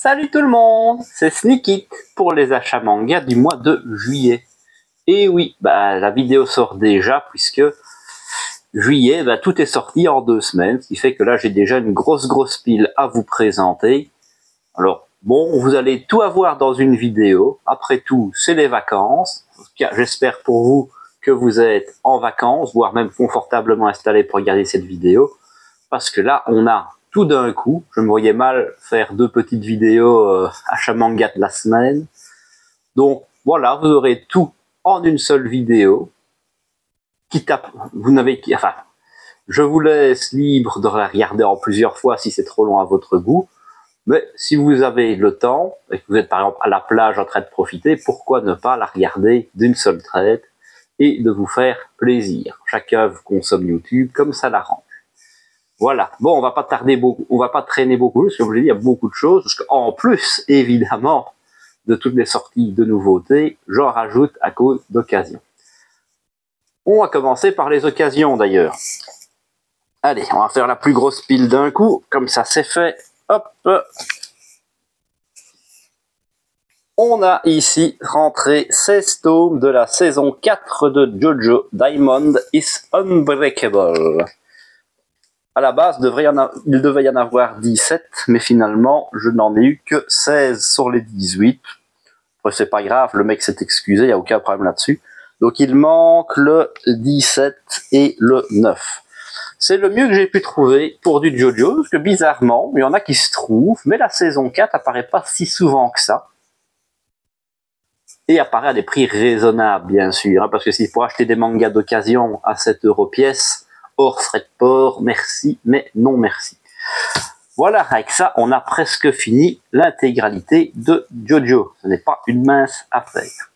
Salut tout le monde, c'est Sneakit pour les achats manga du mois de juillet. Et oui, la vidéo sort déjà puisque juillet, tout est sorti en 2 semaines, ce qui fait que là j'ai déjà une grosse pile à vous présenter. Alors bon, vous allez tout avoir dans une vidéo. Après tout, c'est les vacances. J'espère pour vous que vous êtes en vacances, voire même confortablement installé pour regarder cette vidéo. Parce que là, on a tout d'un coup, je me voyais mal faire 2 petites vidéos achat manga de la semaine. Donc voilà, vous aurez tout en une seule vidéo. Je vous laisse libre de la regarder en plusieurs fois si c'est trop long à votre goût. Mais si vous avez le temps, et que vous êtes par exemple à la plage en train de profiter, pourquoi ne pas la regarder d'une seule traite et de vous faire plaisir. Chacun consomme YouTube comme ça l'arrange. Voilà. Bon, on va pas traîner beaucoup, parce que comme je l'ai dit, il y a beaucoup de choses, parce qu'en plus, évidemment, de toutes les sorties de nouveautés, j'en rajoute à cause d'occasions. On va commencer par les occasions d'ailleurs. Allez, on va faire la plus grosse pile d'un coup, comme ça c'est fait. Hop. On a ici rentré 16 tomes de la saison 4 de JoJo Diamond is Unbreakable. À la base, il devait y en avoir 17, mais finalement, je n'en ai eu que 16 sur les 18. Après, c'est pas grave, le mec s'est excusé, il n'y a aucun problème là-dessus. Donc, il manque le 17 et le 9. C'est le mieux que j'ai pu trouver pour du JoJo, parce que bizarrement, il y en a qui se trouvent, mais la saison 4 apparaît pas si souvent que ça. Et apparaît à des prix raisonnables, bien sûr, parce que si pour acheter des mangas d'occasion à 7 € pièce, hors frais de port, merci, mais non merci. Voilà, avec ça, on a presque fini l'intégralité de JoJo. Ce n'est pas une mince affaire.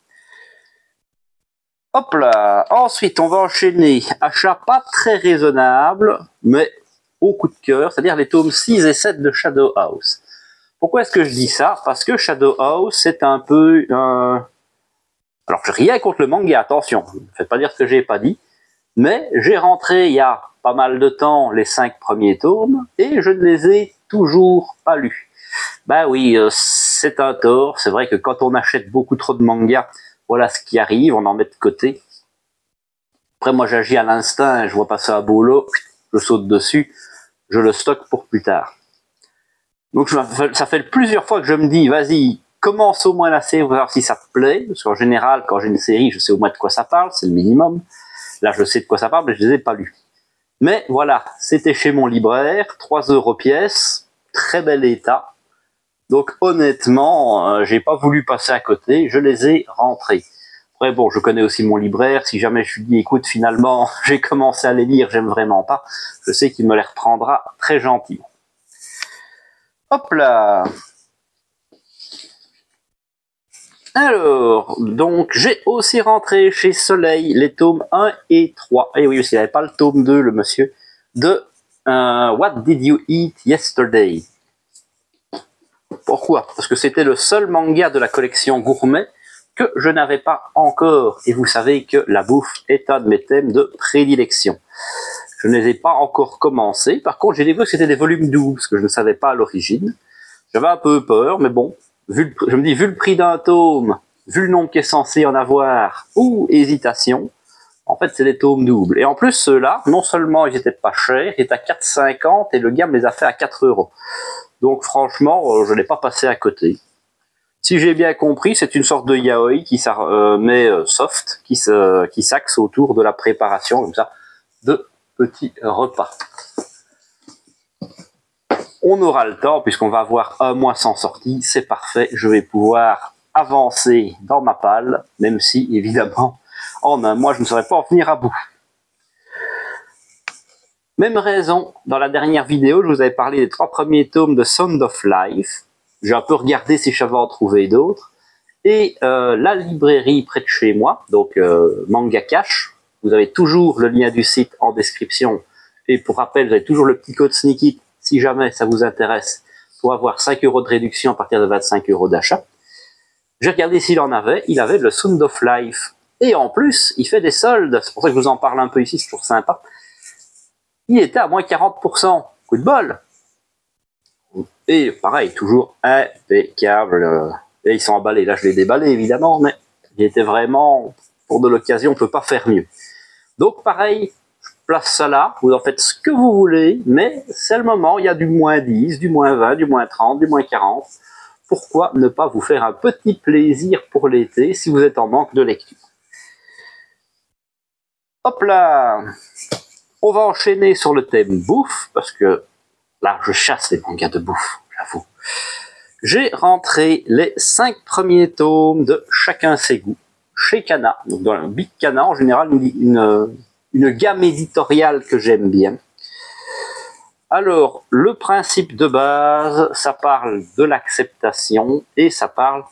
Hop là. Ensuite, on va enchaîner. Achat pas très raisonnable, mais au coup de cœur, c'est-à-dire les tomes 6 et 7 de Shadow House. Pourquoi est-ce que je dis ça? Parce que Shadow House, c'est un peu... Alors, je rien contre le manga, attention. Ne faites pas dire ce que j'ai pas dit. Mais j'ai rentré il y a pas mal de temps les 5 premiers tomes et je ne les ai toujours pas lus. Oui, c'est un tort. C'est vrai que quand on achète beaucoup trop de mangas, voilà ce qui arrive, on en met de côté. Après, moi, j'agis à l'instinct, je vois passer un boulot, je saute dessus, je le stocke pour plus tard. Donc, ça fait plusieurs fois que je me dis, vas-y, commence au moins la série, voir si ça te plaît. Parce qu'en général, quand j'ai une série, je sais au moins de quoi ça parle, c'est le minimum. Là, je sais de quoi ça parle, mais je ne les ai pas lus. Mais voilà, c'était chez mon libraire, 3 € pièce, très bel état. Donc honnêtement, j'ai pas voulu passer à côté, je les ai rentrés. Après bon, je connais aussi mon libraire, si jamais je lui dis écoute finalement, j'ai commencé à les lire, j'aime vraiment pas, je sais qu'il me les reprendra très gentiment. Hop là. Alors, donc j'ai aussi rentré chez Soleil les tomes 1 et 3. Et oui, parce qu'il n'y avait pas le tome 2, le monsieur, de What Did You Eat Yesterday? Pourquoi? Parce que c'était le seul manga de la collection gourmet que je n'avais pas encore. Et vous savez que la bouffe est un de mes thèmes de prédilection. Je ne les ai pas encore commencés. Par contre, j'ai découvert que c'était des volumes 12, que je ne savais pas à l'origine. J'avais un peu peur, mais bon. Je me dis, vu le prix d'un tome, vu le nombre qui est censé en avoir, ou hésitation, en fait, c'est des tomes doubles. Et en plus, ceux-là, non seulement ils étaient pas chers, ils étaient à 4,50 et le gars me les a fait à 4 €. Donc franchement, je n'ai pas passé à côté. Si j'ai bien compris, c'est une sorte de yaoi mais soft, qui s'axe autour de la préparation, comme ça, de petits repas. On aura le temps, puisqu'on va avoir un mois sans sortie, c'est parfait, je vais pouvoir avancer dans ma palle, même si, évidemment, en un mois, je ne saurais pas en venir à bout. Même raison, dans la dernière vidéo, je vous avais parlé des 3 premiers tomes de Sound of Life. J'ai un peu regardé si je savais en trouver d'autres. Et la librairie près de chez moi, donc Manga Cash, vous avez toujours le lien du site en description. Et pour rappel, vous avez toujours le petit code Sneakit, si jamais ça vous intéresse, pour avoir 5 € de réduction à partir de 25 € d'achat. J'ai regardé s'il en avait, il avait le Sound of Life. Et en plus, il fait des soldes, c'est pour ça que je vous en parle un peu ici, c'est toujours sympa. Il était à moins 40%, coup de bol. Et pareil, toujours impeccable. Et ils sont emballés. Là, je l'ai déballé, évidemment, mais il était vraiment, pour de l'occasion, on ne peut pas faire mieux. Donc, pareil, je place ça là. Vous en faites ce que vous voulez, mais c'est le moment. Il y a du moins 10, du moins 20, du moins 30, du moins 40. Pourquoi ne pas vous faire un petit plaisir pour l'été si vous êtes en manque de lecture? Hop là! On va enchaîner sur le thème bouffe, parce que là, je chasse les mangas de bouffe, j'avoue. J'ai rentré les 5 premiers tomes de Chacun ses goûts, chez Kana. Donc dans le Big Kana, en général, une gamme éditoriale que j'aime bien. Alors, le principe de base, ça parle de l'acceptation et ça parle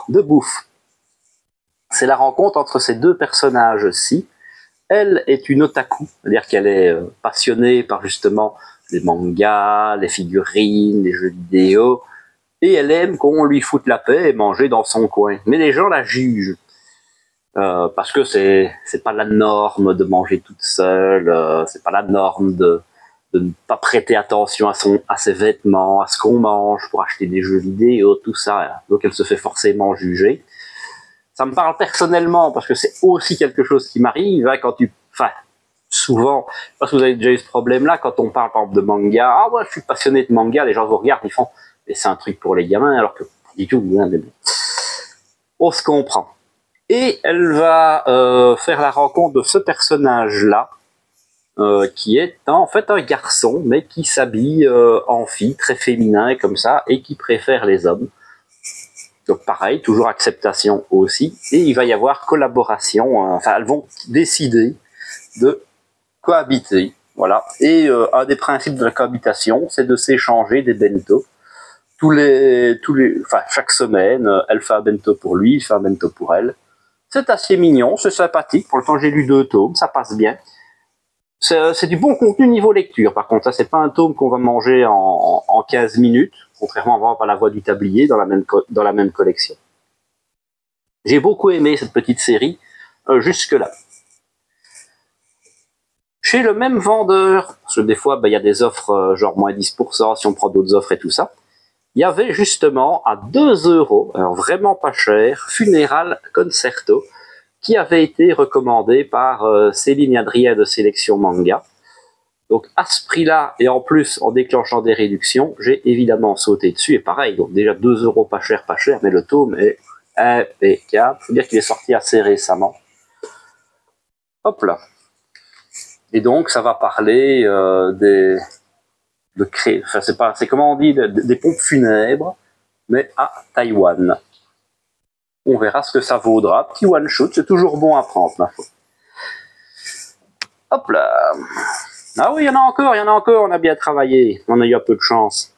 de bouffe. C'est la rencontre entre ces deux personnages-ci. Elle est une otaku, c'est-à-dire qu'elle est passionnée par justement les mangas, les figurines, les jeux vidéo, et elle aime qu'on lui foute la paix et manger dans son coin. Mais les gens la jugent, parce que c'est pas la norme de manger toute seule, c'est pas la norme de ne pas prêter attention à ses vêtements, à ce qu'on mange pour acheter des jeux vidéo, tout ça. Donc elle se fait forcément juger. Ça me parle personnellement parce que c'est aussi quelque chose qui m'arrive souvent, parce que vous avez déjà eu ce problème-là quand on parle par exemple de manga. Ah ouais, je suis passionné de manga, les gens vous regardent, ils font, mais c'est un truc pour les gamins, alors que pas du tout. On se comprend. Et elle va faire la rencontre de ce personnage-là, qui est en fait un garçon, mais qui s'habille en fille, très féminin comme ça, et qui préfère les hommes. Donc pareil, toujours acceptation aussi, et il va y avoir collaboration, elles vont décider de cohabiter, voilà. Et un des principes de la cohabitation, c'est de s'échanger des bento. Chaque semaine, elle fait un bento pour lui, il fait un bento pour elle. C'est assez mignon, c'est sympathique, pour le temps j'ai lu 2 tomes, ça passe bien. C'est du bon contenu niveau lecture, par contre, ça c'est pas un tome qu'on va manger en 15 minutes, contrairement à La Voix du Tablier dans la même collection. J'ai beaucoup aimé cette petite série, jusque-là. Chez le même vendeur, parce que des fois, il y a des offres genre moins 10% si on prend d'autres offres et tout ça, il y avait justement à 2 €, alors vraiment pas cher, Funeral Concerto, qui avait été recommandé par Céline et Adrien de Sélection Manga. Donc à ce prix-là, et en plus en déclenchant des réductions, j'ai évidemment sauté dessus, et pareil, donc déjà 2 € pas cher, mais le tome est impeccable. Il faut dire qu'il est sorti assez récemment. Hop là. Et donc ça va parler c'est comment on dit, des pompes funèbres, mais à Taïwan. On verra ce que ça vaudra. Petit one shot, c'est toujours bon à prendre, ma foi. Hop là. Ah oui, il y en a encore, on a bien travaillé. On a eu un peu de chance.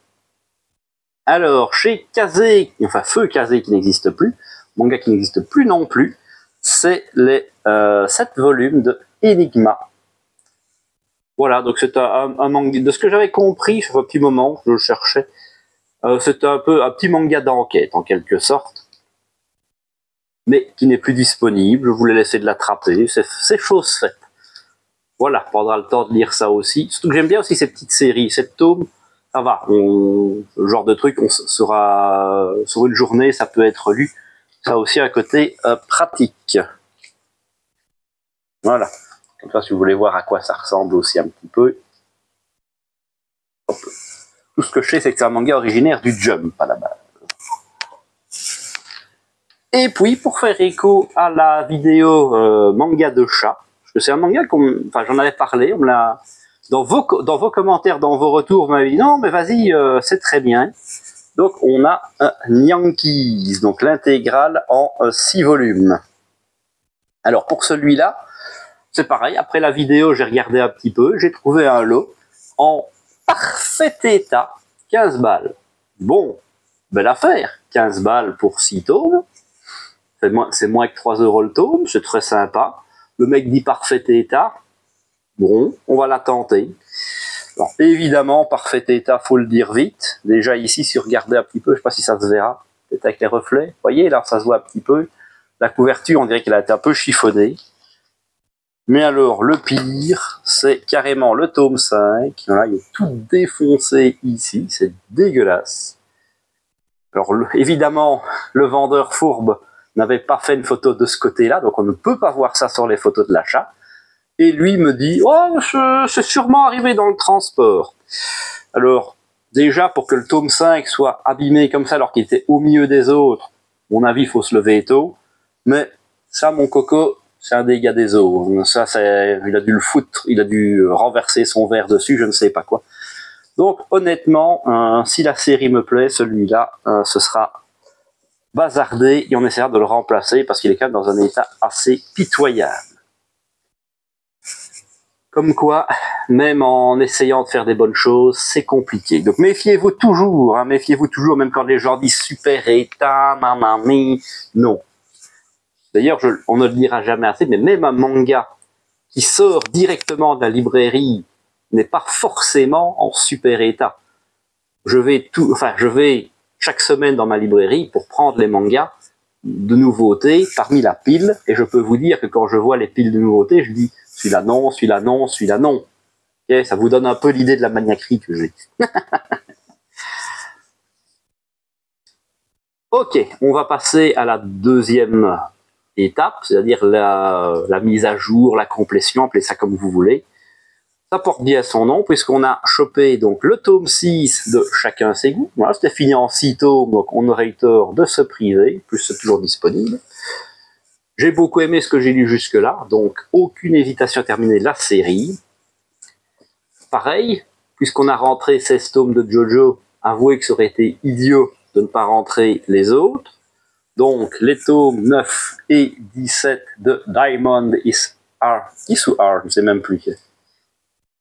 Alors, chez Kazé, enfin Feu Kazé qui n'existe plus, manga qui n'existe plus non plus, c'est les 7 volumes de Enigma. Voilà, donc c'est un manga, de ce que j'avais compris, ça fait un petit moment, je le cherchais, c'est un petit manga d'enquête, en quelque sorte, mais qui n'est plus disponible, je voulais laisser de l'attraper, c'est chose faite. Voilà, prendra le temps de lire ça aussi. Surtout que j'aime bien aussi ces petites séries, 7 tomes, ça va, le genre de truc, on sera sur une journée, ça peut être lu. Ça a aussi un côté pratique. Voilà. Comme ça, si vous voulez voir à quoi ça ressemble aussi un petit peu. Hop. Tout ce que je sais, c'est que c'est un manga originaire du Jump à la base. Et puis, pour faire écho à la vidéo manga de chat, parce que c'est un manga j'en avais parlé, dans vos commentaires, dans vos retours, vous m'avez dit non, mais vas-y, c'est très bien. Donc, on a un Yankees, donc l'intégrale en 6 volumes. Alors, pour celui-là, c'est pareil, après la vidéo, j'ai regardé un petit peu, j'ai trouvé un lot en parfait état, 15 balles. Bon, belle affaire, 15 balles pour 6 tomes, c'est moins que 3 € le tome, c'est très sympa. Le mec dit parfait état, bon, on va la tenter. Bon, évidemment, parfait état, faut le dire vite. Déjà ici, si vous regardez un petit peu, je sais pas si ça se verra, peut-être avec les reflets, vous voyez, là, ça se voit un petit peu. La couverture, on dirait qu'elle a été un peu chiffonnée. Mais alors, le pire, c'est carrément le tome 5. Là, il est tout défoncé ici, c'est dégueulasse. Alors, évidemment, le vendeur fourbe n'avait pas fait une photo de ce côté-là, donc on ne peut pas voir ça sur les photos de l'achat. Et lui me dit « Oh, c'est sûrement arrivé dans le transport. » Alors, déjà, pour que le tome 5 soit abîmé comme ça, alors qu'il était au milieu des autres, à mon avis, il faut se lever tôt. Mais ça, mon coco, c'est un dégât des eaux. Ça, il a dû le foutre, il a dû renverser son verre dessus, je ne sais pas quoi. Donc, honnêtement, si la série me plaît, celui-là, ce sera bazardé et on essaiera de le remplacer parce qu'il est quand même dans un état assez pitoyable. Comme quoi, même en essayant de faire des bonnes choses, c'est compliqué. Donc méfiez-vous toujours, hein, même quand les gens disent super état, mamami, non. D'ailleurs, on ne le dira jamais assez, mais même un manga qui sort directement de la librairie n'est pas forcément en super état. Je vais chaque semaine dans ma librairie pour prendre les mangas de nouveautés parmi la pile, et je peux vous dire que quand je vois les piles de nouveautés, je dis celui-là non, celui-là non, celui-là non. Okay, ça vous donne un peu l'idée de la maniaquerie que j'ai. Ok, on va passer à la deuxième étape, c'est-à-dire la mise à jour, la complétion, appelez ça comme vous voulez. Ça porte bien son nom, puisqu'on a chopé donc le tome 6 de Chacun ses goûts. Voilà, c'était fini en 6 tomes, donc on aurait eu tort de se priver, plus c'est toujours disponible. J'ai beaucoup aimé ce que j'ai lu jusque-là, donc aucune hésitation à terminer la série. Pareil, puisqu'on a rentré 16 tomes de JoJo, avouez que ça aurait été idiot de ne pas rentrer les autres. Donc les tomes 9 et 17 de Diamond is ou R, je ne sais même plus.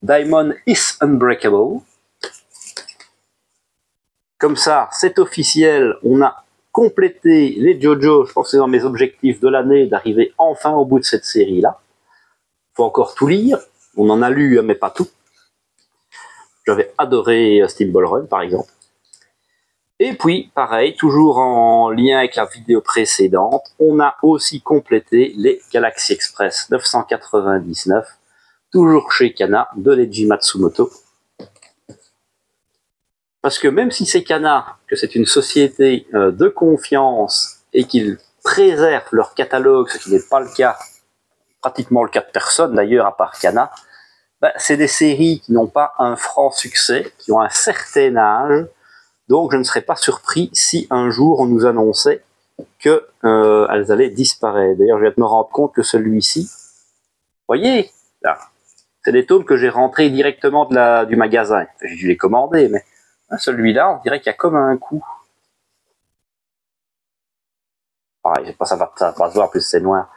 Diamond is Unbreakable. Comme ça, c'est officiel, on a complété les JoJo. Je pense que c'est dans mes objectifs de l'année d'arriver enfin au bout de cette série-là. Il faut encore tout lire. On en a lu, mais pas tout. J'avais adoré Steam Ball Run, par exemple. Et puis, pareil, toujours en lien avec la vidéo précédente, on a aussi complété les Galaxy Express 999, toujours chez Kana, de Leiji Matsumoto. Parce que même si c'est Kana, que c'est une société de confiance et qu'ils préservent leur catalogue, ce qui n'est pas le cas, pratiquement le cas de personne d'ailleurs à part Kana, c'est des séries qui n'ont pas un franc succès, qui ont un certain âge, donc je ne serais pas surpris si un jour on nous annonçait qu'elles allaient disparaître. D'ailleurs, je viens de me rendre compte que celui-ci, voyez, là, c'est des tomes que j'ai rentrés directement du magasin. J'ai dû les commander, mais celui-là, on dirait qu'il y a comme un coup. Pareil, ça va pas se voir, plus c'est noir.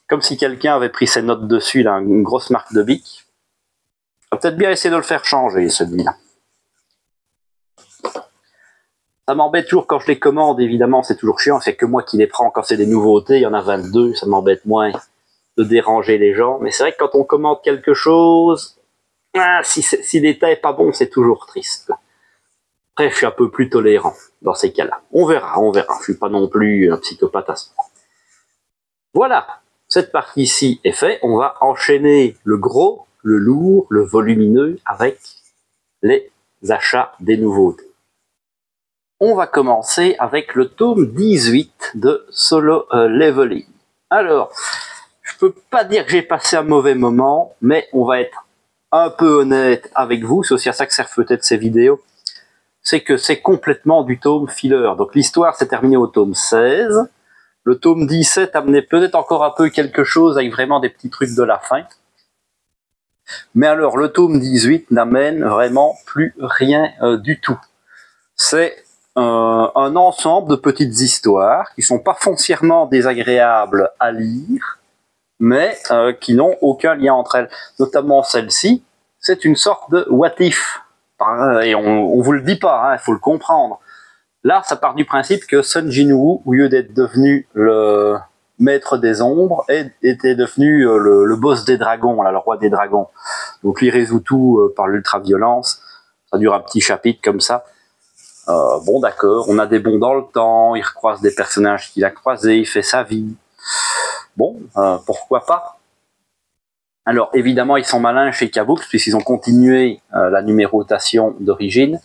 Comme si quelqu'un avait pris ses notes dessus, là, une grosse marque de bic. On va peut-être bien essayer de le faire changer, celui-là. Ça m'embête toujours quand je les commande, évidemment, c'est toujours chiant, c'est que moi qui les prends quand c'est des nouveautés, il y en a 22, ça m'embête moins de déranger les gens. Mais c'est vrai que quand on commande quelque chose, si l'état est pas bon, c'est toujours triste. Après, je suis un peu plus tolérant dans ces cas-là. On verra. Je suis pas non plus un psychopathe à ce point. Voilà, cette partie-ci est faite. On va enchaîner le gros, le lourd, le volumineux avec les achats des nouveautés. On va commencer avec le tome 18 de Solo Leveling. Alors, je peux pas dire que j'ai passé un mauvais moment, mais on va être un peu honnête avec vous, c'est aussi à ça que servent peut-être ces vidéos, c'est que c'est complètement du tome filler. Donc l'histoire s'est terminée au tome 16, le tome 17 amenait peut-être encore un peu quelque chose avec vraiment des petits trucs de la fin. Mais alors le tome 18 n'amène vraiment plus rien du tout. C'est un ensemble de petites histoires qui sont pas foncièrement désagréables à lire, mais qui n'ont aucun lien entre elles. Notamment celle-ci, c'est une sorte de what if. Et on vous le dit pas, il faut le comprendre. Là, ça part du principe que Sun Jinwoo, au lieu d'être devenu le maître des ombres, était devenu le boss des dragons, là, le roi des dragons. Donc il résout tout par l'ultra-violence. Ça dure un petit chapitre comme ça. Bon d'accord, on a des bonds dans le temps, il recroise des personnages qu'il a croisés, il fait sa vie. Bon, pourquoi pas. Alors évidemment, ils sont malins chez K-Books puisqu'ils ont continué la numérotation d'origine.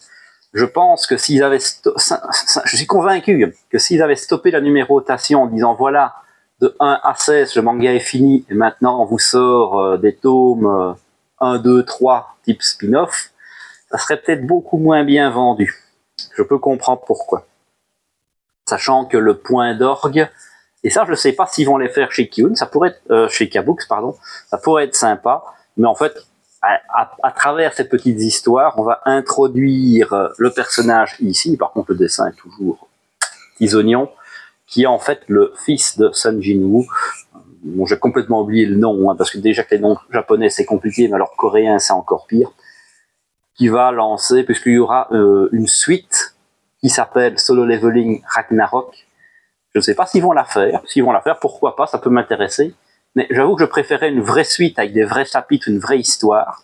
Je pense que s'ils avaient, je suis convaincu que s'ils avaient stoppé la numérotation en disant voilà, de 1 à 16, le manga est fini et maintenant on vous sort des tomes 1, 2, 3 type spin-off, ça serait peut-être beaucoup moins bien vendu. Je peux comprendre pourquoi. Sachant que le point d'orgue, et ça je ne sais pas s'ils vont les faire chez Kiun, ça pourrait être chez K-Books, pardon, ça pourrait être sympa, mais en fait, à travers ces petites histoires, on va introduire le personnage ici, par contre le dessin est toujours petits oignons, qui est en fait le fils de Sun Jin-woo. Bon, j'ai complètement oublié le nom, hein, parce que déjà que les noms japonais c'est compliqué, mais alors coréen c'est encore pire, qui va lancer, puisqu'il y aura une suite qui s'appelle Solo Leveling Ragnarok. Je ne sais pas s'ils vont la faire. S'ils vont la faire, pourquoi pas, ça peut m'intéresser. Mais j'avoue que je préférais une vraie suite avec des vrais chapitres, une vraie histoire,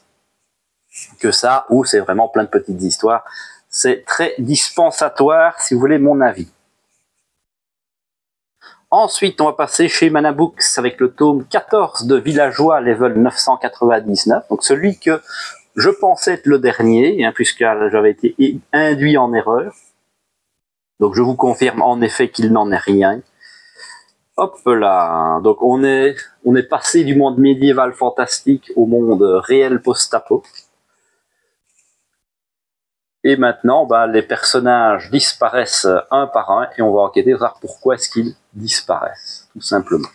que ça, où c'est vraiment plein de petites histoires. C'est très dispensatoire, si vous voulez mon avis. Ensuite, on va passer chez Mana Books avec le tome 14 de Villageois, level 999. Donc celui que je pensais être le dernier, hein, puisque j'avais été induit en erreur. Donc je vous confirme en effet qu'il n'en est rien. Hop là, donc on est passé du monde médiéval fantastique au monde réel post-apo. Et maintenant, les personnages disparaissent un par un et on va enquêter pour savoir pourquoi est-ce qu'ils disparaissent, tout simplement.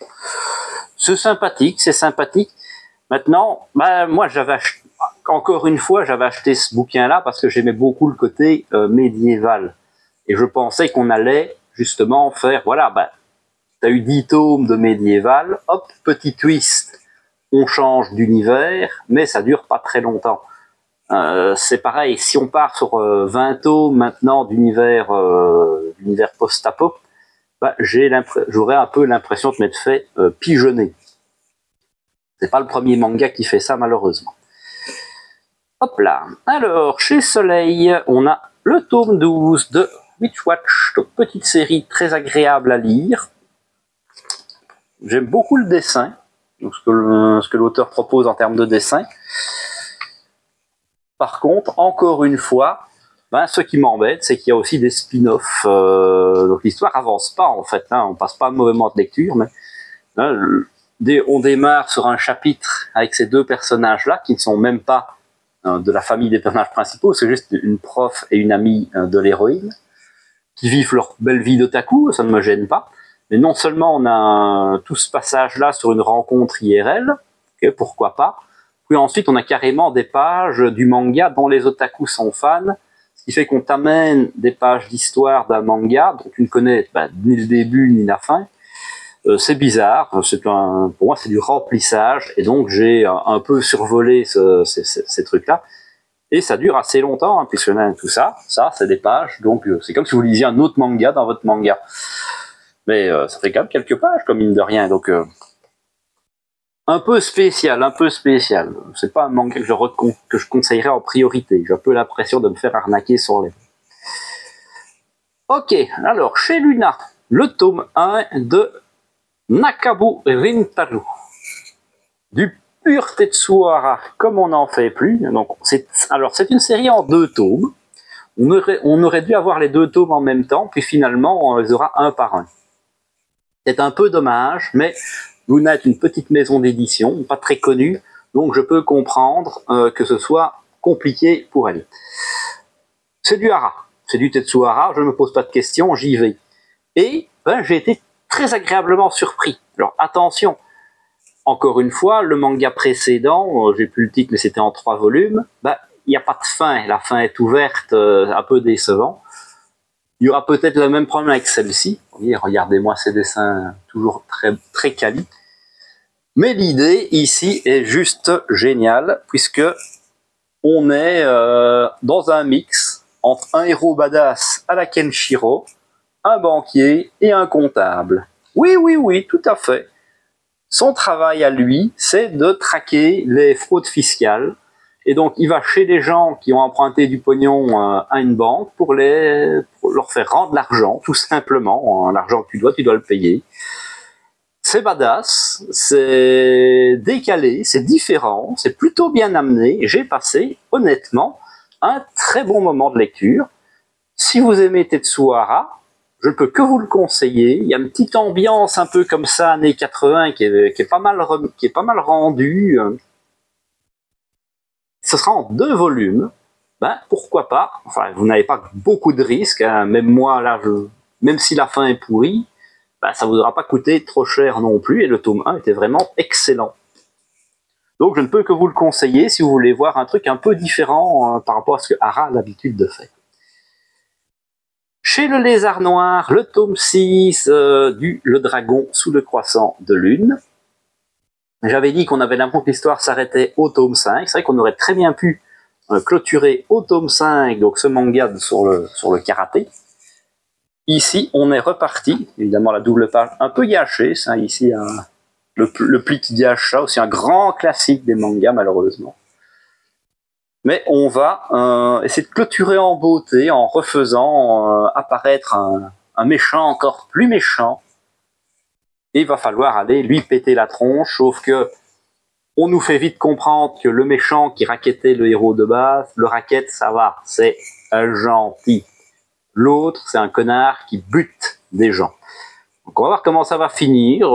C'est sympathique, c'est sympathique. Maintenant, moi encore une fois, j'avais acheté ce bouquin-là parce que j'aimais beaucoup le côté médiéval. Et je pensais qu'on allait justement faire, voilà, t'as eu 10 tomes de médiéval, hop, petit twist, on change d'univers, mais ça dure pas très longtemps. C'est pareil, si on part sur 20 tomes maintenant d'univers post-apo, j'aurais un peu l'impression de m'être fait pigeonner. C'est pas le premier manga qui fait ça, malheureusement. Hop là. Alors, chez Soleil, on a le tome 12 de Witchwatch, donc petite série très agréable à lire. J'aime beaucoup le dessin, donc ce que l'auteur propose en termes de dessin. Par contre, encore une fois, ce qui m'embête, c'est qu'il y a aussi des spin-offs. Donc l'histoire avance pas en fait, hein, on passe pas un mauvais moment de lecture, mais on démarre sur un chapitre avec ces deux personnages-là qui ne sont même pas de la famille des personnages principaux, c'est juste une prof et une amie de l'héroïne qui vivent leur belle vie d'otaku, ça ne me gêne pas. Mais non seulement on a tout ce passage-là sur une rencontre IRL, okay, pourquoi pas, puis ensuite on a carrément des pages du manga dont les otaku sont fans, ce qui fait qu'on t'amène des pages d'histoire d'un manga dont tu ne connais ni le début ni la fin. C'est bizarre, pour moi c'est du remplissage, et donc j'ai un peu survolé ces trucs-là, et ça dure assez longtemps, hein, puisque tout ça c'est des pages, donc c'est comme si vous lisiez un autre manga dans votre manga. Mais ça fait quand même quelques pages, comme mine de rien, donc un peu spécial. C'est pas un manga que je conseillerais en priorité. J'ai un peu l'impression de me faire arnaquer sur les... Ok, alors, chez Luna, le tome 1 de Nakabu Rintaro. Du pur Tetsuhara, comme on n'en fait plus. Donc, c'est une série en 2 tomes. On aurait dû avoir les 2 tomes en même temps, puis finalement, on les aura un par un. C'est un peu dommage, mais Luna est une petite maison d'édition, pas très connue, donc je peux comprendre que ce soit compliqué pour elle. C'est du hara, c'est du Tetsuhara, je ne me pose pas de questions, j'y vais. Et j'ai été très agréablement surpris. Alors attention, encore une fois, le manga précédent, j'ai plus le titre mais c'était en 3 volumes, il n'y a pas de fin, la fin est ouverte, un peu décevant. Il y aura peut-être le même problème avec celle-ci. Regardez-moi ces dessins toujours très, très quali. Mais l'idée ici est juste géniale, puisque on est dans un mix entre un héros badass à la Kenshiro, un banquier et un comptable. Oui, tout à fait. Son travail à lui, c'est de traquer les fraudes fiscales. Et donc, il va chez les gens qui ont emprunté du pognon à une banque pour leur faire rendre l'argent, tout simplement. L'argent que tu dois le payer. c'est badass, c'est décalé, c'est différent, c'est plutôt bien amené. J'ai passé, honnêtement, un très bon moment de lecture. Si vous aimez Tetsuhara, je ne peux que vous le conseiller. Il y a une petite ambiance un peu comme ça, années 80, qui est pas mal rendue. Ce sera en 2 volumes. Ben, pourquoi pas. Enfin, vous n'avez pas beaucoup de risques. Hein. Même moi, là, même si la fin est pourrie, ben, ça ne vous aura pas coûté trop cher non plus. Et le tome 1 était vraiment excellent. Donc, je ne peux que vous le conseiller si vous voulez voir un truc un peu différent par rapport à ce que Hara a l'habitude de faire. Chez le Lézard Noir, le tome 6 du Le Dragon sous le croissant de lune. J'avais dit qu'on avait l'impression que l'histoire s'arrêtait au tome 5. C'est vrai qu'on aurait très bien pu clôturer au tome 5, donc ce manga sur le karaté. Ici, on est reparti. Évidemment, la double page un peu gâchée. Ça, ici, le pli qui gâche ça, aussi un grand classique des mangas, malheureusement. Mais on va essayer de clôturer en beauté en refaisant apparaître un méchant encore plus méchant. Et il va falloir aller lui péter la tronche, sauf que on nous fait vite comprendre que le méchant qui rackettait le héros de base, le racket, ça va, c'est un gentil. L'autre, c'est un connard qui bute des gens. Donc on va voir comment ça va finir,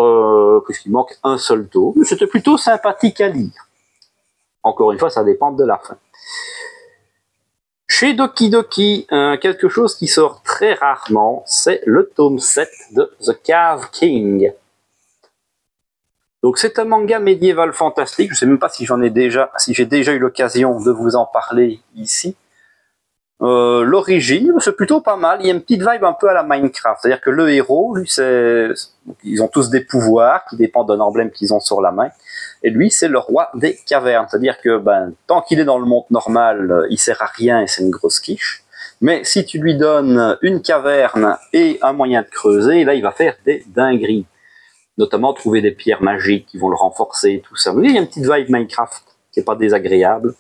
puisqu'il manque un seul tome. Mais c'était plutôt sympathique à lire. Encore une fois, ça dépend de la fin. Chez Doki Doki, quelque chose qui sort très rarement, c'est le tome 7 de The Cave King. Donc c'est un manga médiéval fantastique, je ne sais même pas si j'ai déjà eu l'occasion de vous en parler ici. L'origine, c'est plutôt pas mal, il y a une petite vibe un peu à la Minecraft, c'est-à-dire que le héros, lui, ils ont tous des pouvoirs qui dépendent d'un emblème qu'ils ont sur la main, et lui, c'est le roi des cavernes, c'est-à-dire que tant qu'il est dans le monde normal, il sert à rien et c'est une grosse quiche, mais si tu lui donnes une caverne et un moyen de creuser, là, il va faire des dingueries. Notamment trouver des pierres magiques qui vont le renforcer, tout ça. Oui, il y a une petite vibe Minecraft qui n'est pas désagréable.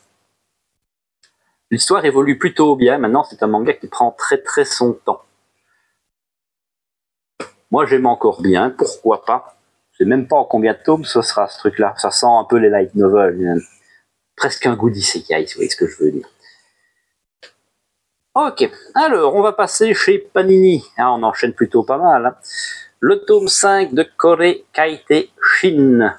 L'histoire évolue plutôt bien. Maintenant, c'est un manga qui prend très très son temps. Moi, j'aime encore bien. Pourquoi pas? Je sais même pas en combien de tomes ce sera, ce truc-là. Ça sent un peu les light novels. Presque un goût d'isekai, si vous voyez ce que je veux dire. Ok. Alors, on va passer chez Panini. Ah, on enchaîne plutôt pas mal, hein. Le tome 5 de Kore Kaite Shine.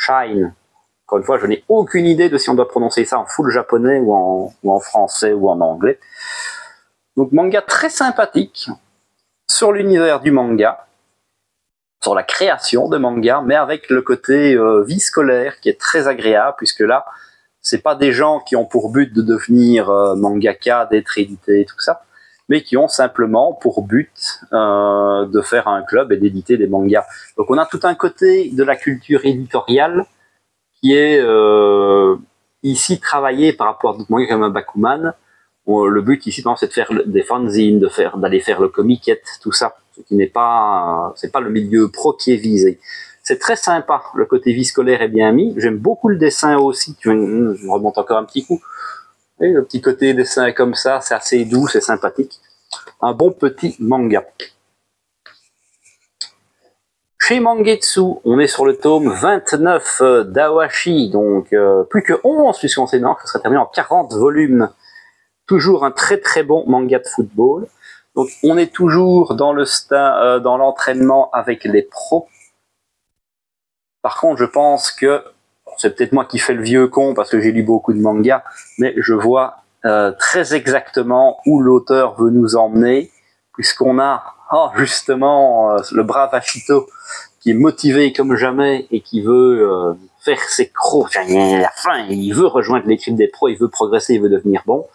Encore une fois, je n'ai aucune idée de si on doit prononcer ça en full japonais ou en français ou en anglais. Donc, manga très sympathique sur l'univers du manga, sur la création de manga, mais avec le côté vie scolaire qui est très agréable, puisque là, c'est pas des gens qui ont pour but de devenir mangaka, d'être édité, tout ça, mais qui ont simplement pour but de faire un club et d'éditer des mangas. Donc on a tout un côté de la culture éditoriale qui est ici travaillé par rapport à d'autres mangas comme un Bakuman. Le but ici, c'est de faire des fanzines, d'aller faire le comiquette, tout ça. Ce qui n'est pas, c'est pas le milieu pro qui est visé. C'est très sympa, le côté vie scolaire est bien mis. J'aime beaucoup le dessin aussi. Je remonte encore un petit coup. Et le petit côté dessin comme ça, c'est assez doux, c'est sympathique. Un bon petit manga. Chez Mangetsu, on est sur le tome 29 d'Awashi, donc plus que 11, puisqu'on sait non, ça serait terminé en 40 volumes. Toujours un très très bon manga de football. Donc on est toujours dans l'entraînement avec les pros. Par contre, je pense que c'est peut-être moi qui fais le vieux con parce que j'ai lu beaucoup de mangas, mais je vois très exactement où l'auteur veut nous emmener, puisqu'on a justement le brave Ashito qui est motivé comme jamais et qui veut faire ses crocs. À la fin, il veut rejoindre l'équipe des pros, il veut progresser, il veut devenir bon.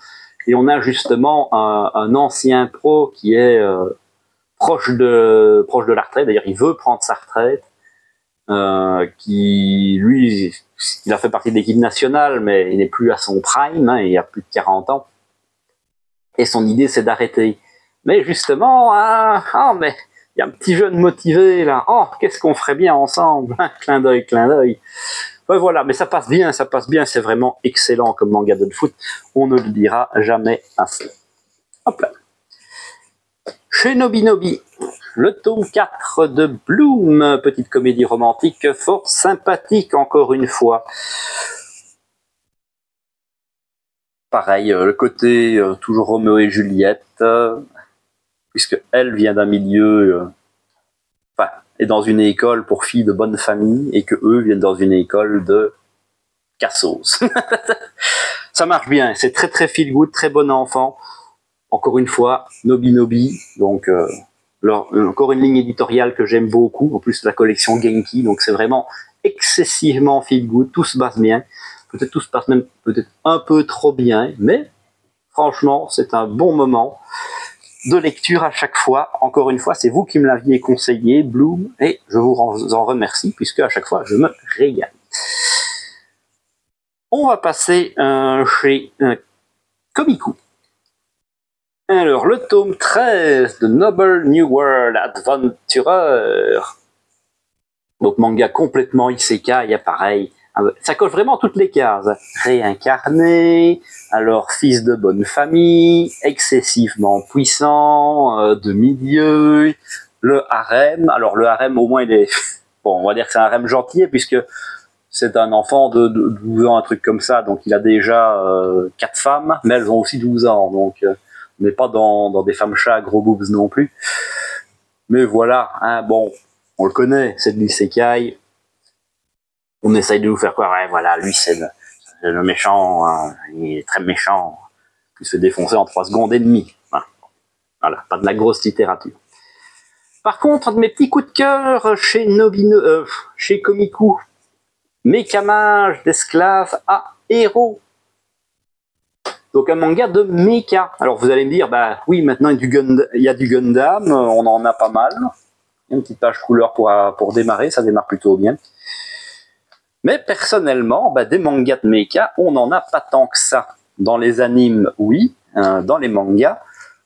Et on a justement un ancien pro qui est proche de la retraite. D'ailleurs, il veut prendre sa retraite. Qui lui, il a fait partie de l'équipe nationale, mais il n'est plus à son prime, hein, il a plus de 40 ans. Et son idée, c'est d'arrêter. Mais justement, mais il y a un petit jeune motivé là. Oh, qu'est-ce qu'on ferait bien ensemble, hein, clin d'œil, clin d'œil. Ouais, voilà, mais ça passe bien, c'est vraiment excellent comme manga de foot. On ne le dira jamais assez. Hop là. Chez Nobinobi, le tome 4 de Bloom, petite comédie romantique fort sympathique encore une fois. Pareil, le côté toujours Roméo et Juliette, puisque elle vient d'un milieu, est dans une école pour filles de bonne famille, et que eux viennent dans une école de cassos. Ça marche bien, c'est très très feel good, très bon enfant. Encore une fois, Nobi, donc encore une ligne éditoriale que j'aime beaucoup, en plus la collection Genki, donc c'est vraiment excessivement feel good, tout se passe bien. Peut-être tout se passe même peut-être un peu trop bien, mais franchement, c'est un bon moment de lecture à chaque fois. Encore une fois, c'est vous qui me l'aviez conseillé, Bloom, et je vous en remercie, puisque à chaque fois, je me régale. On va passer chez Komiku. Alors, le tome 13 de Noble New World Adventurer. Donc, manga complètement isekai, il y a pareil. Ça coche vraiment toutes les cases. Réincarné, alors fils de bonne famille, excessivement puissant, de milieu, le harem. Alors le harem, au moins, il est... Bon, on va dire que c'est un harem gentil, puisque c'est un enfant de 12 ans, un truc comme ça, donc il a déjà 4 femmes, mais elles ont aussi 12 ans, donc on n'est pas dans des femmes chats gros boobs non plus. Mais voilà, hein, bon, on le connaît, c'est de l'isekai. On essaye de nous faire croire, ouais, voilà, lui c'est le méchant, hein, il est très méchant, il se fait défoncer en 3 secondes et demie. Voilà, pas de la grosse littérature. Par contre, un de mes petits coups de cœur chez chez Komiku, Mécamage d'esclaves à héros. Donc un manga de méca. Alors vous allez me dire, bah oui, maintenant il y a du Gundam, on en a pas mal. Il y a une petite page couleur pour démarrer, ça démarre plutôt bien. Mais personnellement, des mangas de mecha, on n'en a pas tant que ça. Dans les animes, oui. Dans les mangas,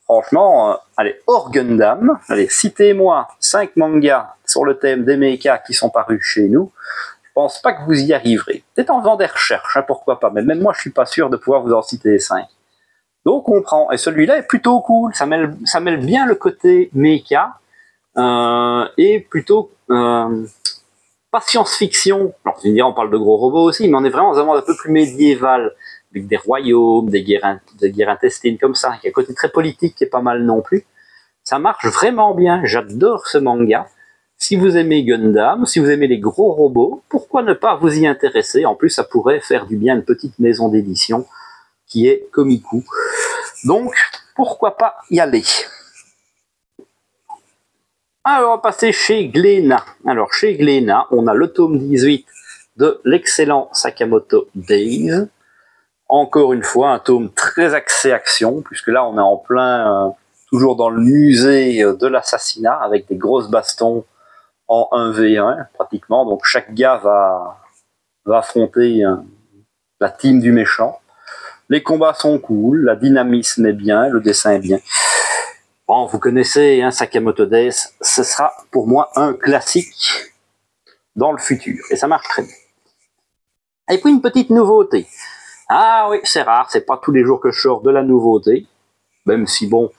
franchement, allez, hors Gundam, allez, citez-moi 5 mangas sur le thème des mechas qui sont parus chez nous. Je pense pas que vous y arriverez. Peut-être en faisant des recherches, hein, pourquoi pas. Mais même moi, je suis pas sûr de pouvoir vous en citer 5. Donc on prend. Et celui-là est plutôt cool. Ça mêle bien le côté mecha et plutôt... pas science-fiction, alors vous me direz on parle de gros robots aussi, mais on est vraiment dans un monde un peu plus médiéval, avec des royaumes, des guerres intestines comme ça, il y a un côté très politique qui est pas mal non plus. Ça marche vraiment bien, j'adore ce manga. Si vous aimez Gundam, si vous aimez les gros robots, pourquoi ne pas vous y intéresser? En plus, ça pourrait faire du bien à une petite maison d'édition qui est Komiku. Donc, pourquoi pas y aller? Alors, on va passer chez Glénat. Alors, chez Glénat, on a le tome 18 de l'excellent Sakamoto Days. Encore une fois, un tome très axé action, puisque là, on est en plein, toujours dans le musée de l'assassinat, avec des grosses bastons en 1v1, pratiquement. Donc, chaque gars va affronter la team du méchant. Les combats sont cool, la dynamisme est bien, le dessin est bien. Bon, vous connaissez hein, Sakamoto Days, ce sera pour moi un classique dans le futur, et ça marche très bien. Et puis une petite nouveauté. Ah oui, c'est rare, c'est pas tous les jours que je sors de la nouveauté, même si bon,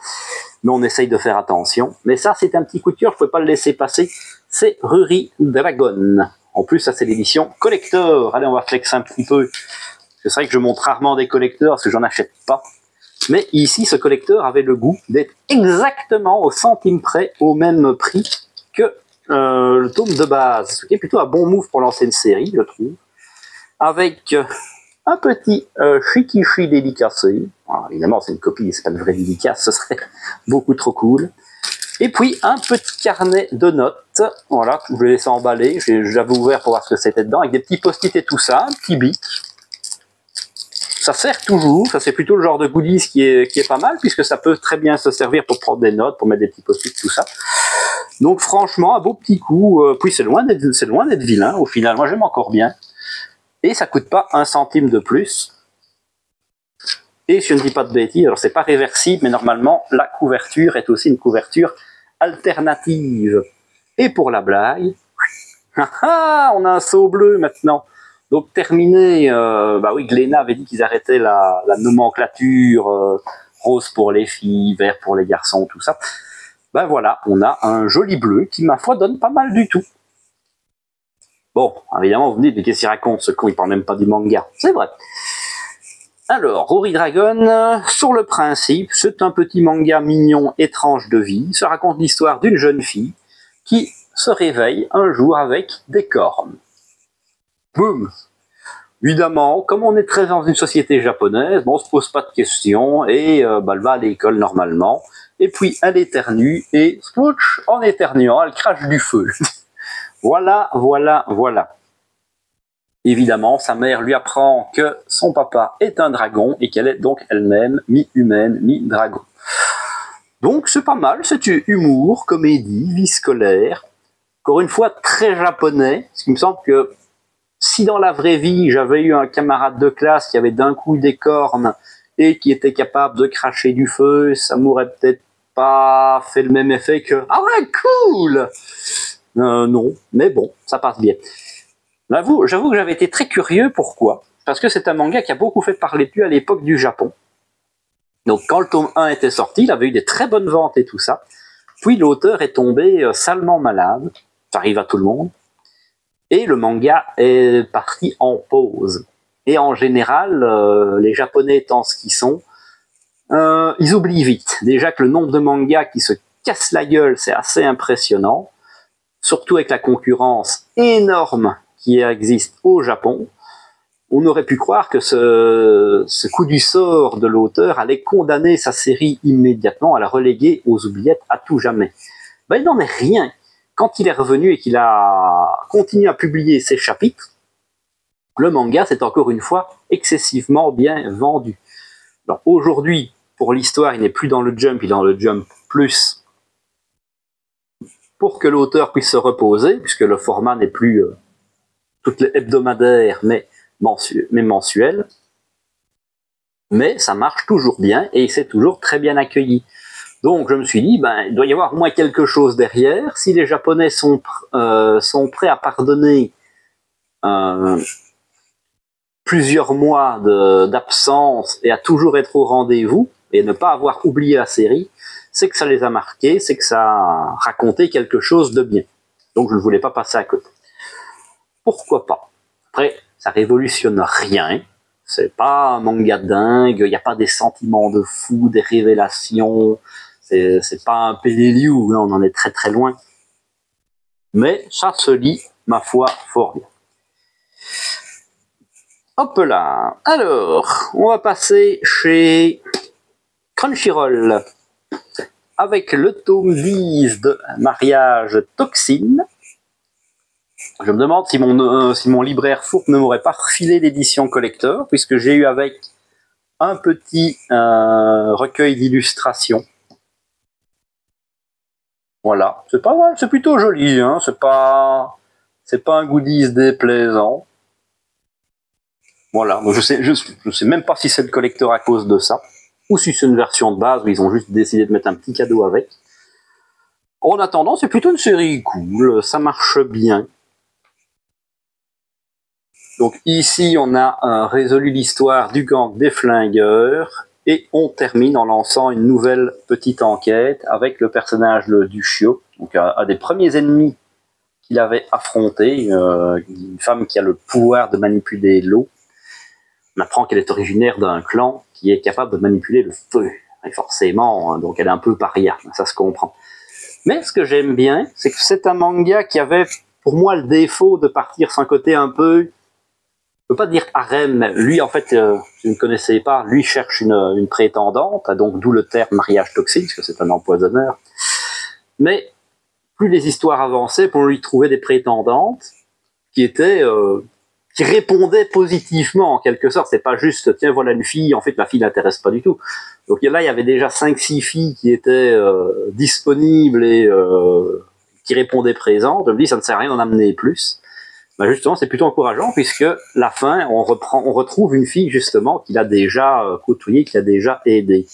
mais on essaye de faire attention. Mais ça, c'est un petit coup de cœur, je ne pouvais pas le laisser passer, c'est Ruri Dragon. En plus, ça c'est l'édition collector. Allez, on va flexer un petit peu. C'est vrai que je montre rarement des collecteurs, parce que j'en achète pas. Mais ici, ce collecteur avait le goût d'être exactement au centime près, au même prix que le tome de base. Ce qui est plutôt un bon move pour lancer une série, je trouve. Avec un petit shikishi dédicacé. Alors, évidemment, c'est une copie, c'est pas une vraie dédicace, ce serait beaucoup trop cool. Et puis, un petit carnet de notes. Voilà, je l'ai laissé emballer. Je l'avais ouvert pour voir ce que c'était dedans, avec des petits post-it et tout ça, un petit bic. Ça sert toujours, ça c'est plutôt le genre de goodies qui est pas mal, puisque ça peut très bien se servir pour prendre des notes, pour mettre des petits post-it, tout ça. Donc franchement, un beau petit coup, puis c'est loin d'être vilain, au final, moi j'aime encore bien. Et ça coûte pas 1 centime de plus. Et si je ne dis pas de bêtises, alors c'est pas réversible, mais normalement, la couverture est aussi une couverture alternative. Et pour la blague, on a un seau bleu maintenant. Donc terminé, oui, Glénat avait dit qu'ils arrêtaient la nomenclature rose pour les filles, vert pour les garçons, tout ça. Ben voilà, on a un joli bleu qui, ma foi, donne pas mal du tout. Bon, évidemment, vous me dites, mais qu'est-ce qu'il raconte, ce con, il parle même pas du manga. C'est vrai. Alors, Rory Dragon, sur le principe, c'est un petit manga mignon, étrange de vie. Ça raconte l'histoire d'une jeune fille qui se réveille un jour avec des cornes. Boum! Évidemment, comme on est très dans une société japonaise, bon, on se pose pas de questions et elle va à l'école normalement. Et puis elle éternue et swoosh, en éternuant, elle crache du feu. Voilà. Évidemment, sa mère lui apprend que son papa est un dragon et qu'elle est donc elle-même mi-humaine, mi-dragon. Donc c'est pas mal, c'est humour, comédie, vie scolaire. Encore une fois, très japonais, ce qui me semble que si dans la vraie vie, j'avais eu un camarade de classe qui avait d'un coup des cornes et qui était capable de cracher du feu, ça m'aurait peut-être pas fait le même effet que « Ah ouais, cool !» Non, mais bon, ça passe bien. J'avoue que j'avais été très curieux, pourquoi? Parce que c'est un manga qui a beaucoup fait parler de lui à l'époque du Japon. Donc quand le tome 1 était sorti, il avait eu des très bonnes ventes et tout ça. Puis l'auteur est tombé salement malade, ça arrive à tout le monde, et le manga est parti en pause. Et en général, les Japonais étant ce qu'ils sont, ils oublient vite. Déjà que le nombre de mangas qui se cassent la gueule, c'est assez impressionnant, surtout avec la concurrence énorme qui existe au Japon. On aurait pu croire que ce coup du sort de l'auteur allait condamner sa série immédiatement à la reléguer aux oubliettes à tout jamais. Ben, il n'en est rien. Quand il est revenu et qu'il a continué à publier ses chapitres, le manga s'est encore une fois excessivement bien vendu. Alors aujourd'hui, pour l'histoire, il n'est plus dans le Jump, il est dans le Jump Plus, pour que l'auteur puisse se reposer, puisque le format n'est plus toutes les hebdomadaires, mais mensuel. Mais ça marche toujours bien et c'est toujours très bien accueilli. Donc je me suis dit, il doit y avoir au moins quelque chose derrière. Si les Japonais sont prêts à pardonner plusieurs mois d'absence et à toujours être au rendez-vous et ne pas avoir oublié la série, c'est que ça les a marqués, c'est que ça a raconté quelque chose de bien. Donc je ne voulais pas passer à côté. Pourquoi pas? Après, ça révolutionne rien. C'est pas un manga dingue, il n'y a pas des sentiments de fou, des révélations. C'est pas un Peleliu, hein, on en est très très loin. Mais ça se lit, ma foi, fort bien. Hop là. Alors, on va passer chez Crunchyroll avec le tome 10 de Mariage Toxine. Je me demande si mon libraire fourbe ne m'aurait pas refilé l'édition collector, puisque j'ai eu avec un petit recueil d'illustrations. Voilà, c'est pas mal, c'est plutôt joli, hein, c'est pas un goodies déplaisant. Voilà, donc je sais même pas si c'est le collector à cause de ça, ou si c'est une version de base où ils ont juste décidé de mettre un petit cadeau avec. En attendant, c'est plutôt une série cool, ça marche bien. Donc ici, on a résolu l'histoire du gang des flingueurs et on termine en lançant une nouvelle petite enquête avec le personnage du Chiot, donc un des premiers ennemis qu'il avait affronté, une femme qui a le pouvoir de manipuler l'eau. On apprend qu'elle est originaire d'un clan qui est capable de manipuler le feu. Et forcément, donc elle est un peu paria, ça se comprend. Mais ce que j'aime bien, c'est que c'est un manga qui avait pour moi le défaut de partir sur un côté un peu... Je ne peux pas dire harem, mais lui, en fait, je ne connaissais pas, lui cherche une prétendante, donc d'où le terme mariage toxique, parce que c'est un empoisonneur. Mais plus les histoires avançaient, plus on lui trouvait des prétendantes qui répondaient positivement, en quelque sorte. C'est pas juste, tiens, voilà une fille, en fait, la fille l'intéresse pas du tout. Donc là, il y avait déjà 5-6 filles qui étaient disponibles et qui répondaient présentes. Je me dis, ça ne sert à rien d'en amener plus. Justement, c'est plutôt encourageant puisque la fin, on retrouve une fille justement qu'il a déjà côtoyée, qu'il a déjà aidée.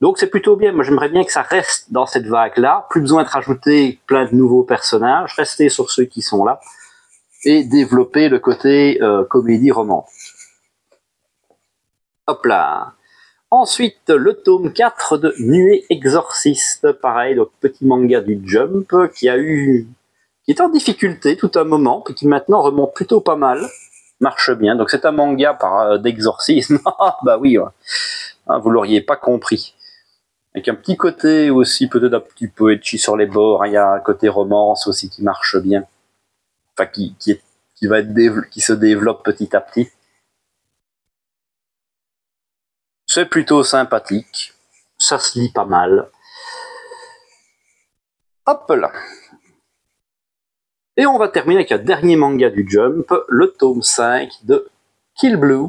Donc c'est plutôt bien. Moi, j'aimerais bien que ça reste dans cette vague-là. Plus besoin de rajouter plein de nouveaux personnages, rester sur ceux qui sont là et développer le côté comédie romantique. Hop là. Ensuite, le tome 4 de Nuée Exorciste, pareil, donc petit manga du Jump, qui est en difficulté tout un moment, puis qui maintenant remonte plutôt pas mal, marche bien. Donc c'est un manga d'exorcisme, bah oui, ouais. Vous l'auriez pas compris. Avec un petit côté aussi, peut-être un petit peu etchi sur les bords, il y a un côté romance aussi qui marche bien, enfin qui se développe petit à petit. C'est plutôt sympathique, ça se lit pas mal. Hop là. Et on va terminer avec un dernier manga du Jump, le tome 5 de Kill Blue,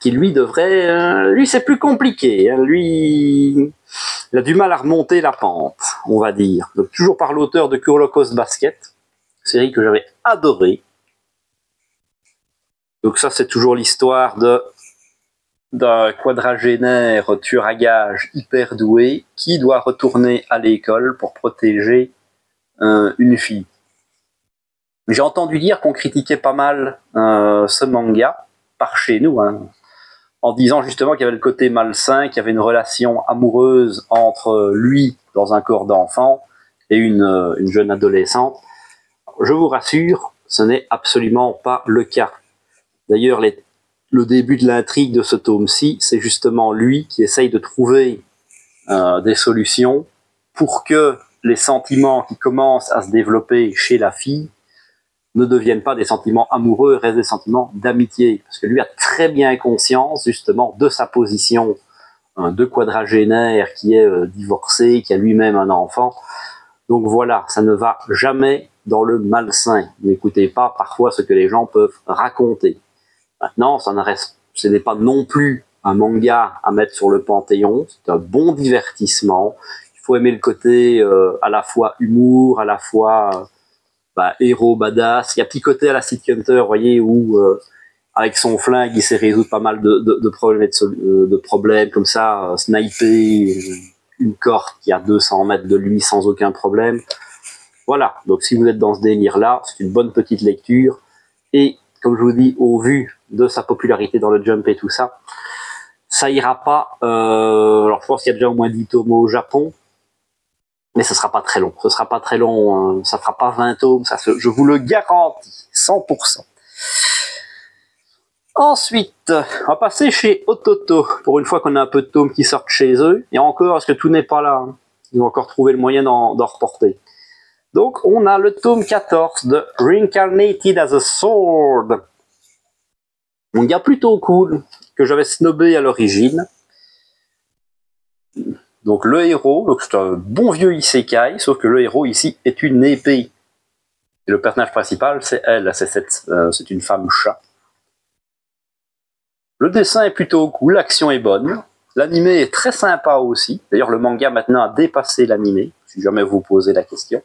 qui lui devrait... lui c'est plus compliqué, hein. Lui il a du mal à remonter la pente, on va dire. Donc toujours par l'auteur de Kurokos Basket, série que j'avais adorée. Donc ça c'est toujours l'histoire d'un quadragénaire tueur à gages hyper doué qui doit retourner à l'école pour protéger une fille. J'ai entendu dire qu'on critiquait pas mal ce manga par chez nous, hein, en disant justement qu'il y avait le côté malsain, qu'il y avait une relation amoureuse entre lui dans un corps d'enfant et une jeune adolescente. Je vous rassure, ce n'est absolument pas le cas. D'ailleurs, le début de l'intrigue de ce tome-ci, c'est justement lui qui essaye de trouver des solutions pour que les sentiments qui commencent à se développer chez la fille ne deviennent pas des sentiments amoureux, restent des sentiments d'amitié. Parce que lui a très bien conscience, justement, de sa position de quadragénaire qui est divorcé, qui a lui-même un enfant. Donc voilà, ça ne va jamais dans le malsain. N'écoutez pas parfois ce que les gens peuvent raconter. Maintenant, ce n'est pas non plus un manga à mettre sur le Panthéon, c'est un bon divertissement. Il faut aimer le côté à la fois humour, à la fois héros badass. Il y a un petit côté à la City Hunter, vous voyez, où avec son flingue, il sait résoudre pas mal de problèmes comme ça, sniper une corde qui est à 200 mètres de lui sans aucun problème. Voilà, donc si vous êtes dans ce délire-là, c'est une bonne petite lecture. Et comme je vous dis, au vu de sa popularité dans le Jump et tout ça, ça ira pas. Alors je pense qu'il y a déjà au moins 10 tomes au Japon, mais ce sera pas très long. Ce sera pas très long, ça fera pas 20 tomes, je vous le garantis, 100%. Ensuite, on va passer chez Ototo, pour une fois qu'on a un peu de tomes qui sortent chez eux, et encore, parce que tout n'est pas là, hein. Ils vont encore trouver le moyen d'en reporter. Donc, on a le tome 14 de Reincarnated as a Sword. Un gars plutôt cool, que j'avais snobé à l'origine. Donc, le héros, donc c'est un bon vieux isekai, sauf que le héros ici est une épée. Et le personnage principal, c'est elle, c'est une femme chat. Le dessin est plutôt cool, l'action est bonne. L'animé est très sympa aussi. D'ailleurs, le manga maintenant a dépassé l'animé, si jamais vous posez la question.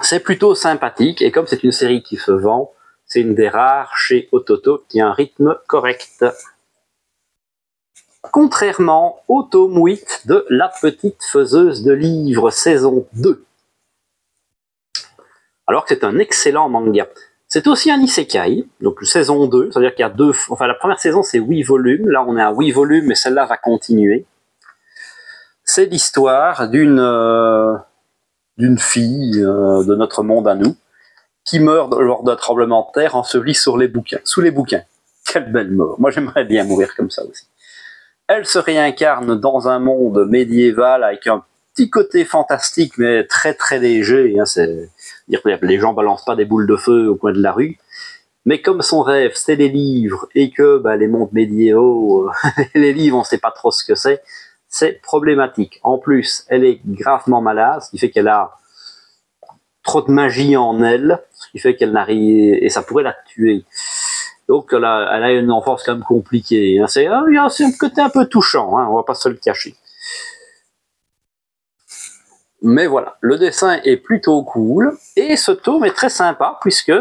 C'est plutôt sympathique, et comme c'est une série qui se vend, c'est une des rares chez Ototo qui a un rythme correct. Contrairement au tome 8 de La Petite Faiseuse de Livres, saison 2. Alors que c'est un excellent manga. C'est aussi un isekai, donc saison 2, c'est-à-dire qu'il y a la première saison c'est 8 volumes, là on est à 8 volumes, mais celle-là va continuer. C'est l'histoire d'une fille de notre monde à nous, qui meurt lors d'un tremblement de terre ensevelie sous les bouquins. Quelle belle mort. Moi j'aimerais bien mourir comme ça aussi. Elle se réincarne dans un monde médiéval avec un petit côté fantastique, mais très très léger, hein, dire que les gens balancent pas des boules de feu au coin de la rue, mais comme son rêve c'est les livres et que les mondes médiévaux, les livres on sait pas trop ce que c'est problématique. En plus elle est gravement malade, ce qui fait qu'elle a trop de magie en elle, ce qui fait qu'elle n'arrive, et ça pourrait la tuer. Donc elle a une enfance quand même compliquée, hein. C'est un côté un peu touchant, hein, on va pas se le cacher. Mais voilà, le dessin est plutôt cool, et ce tome est très sympa, puisque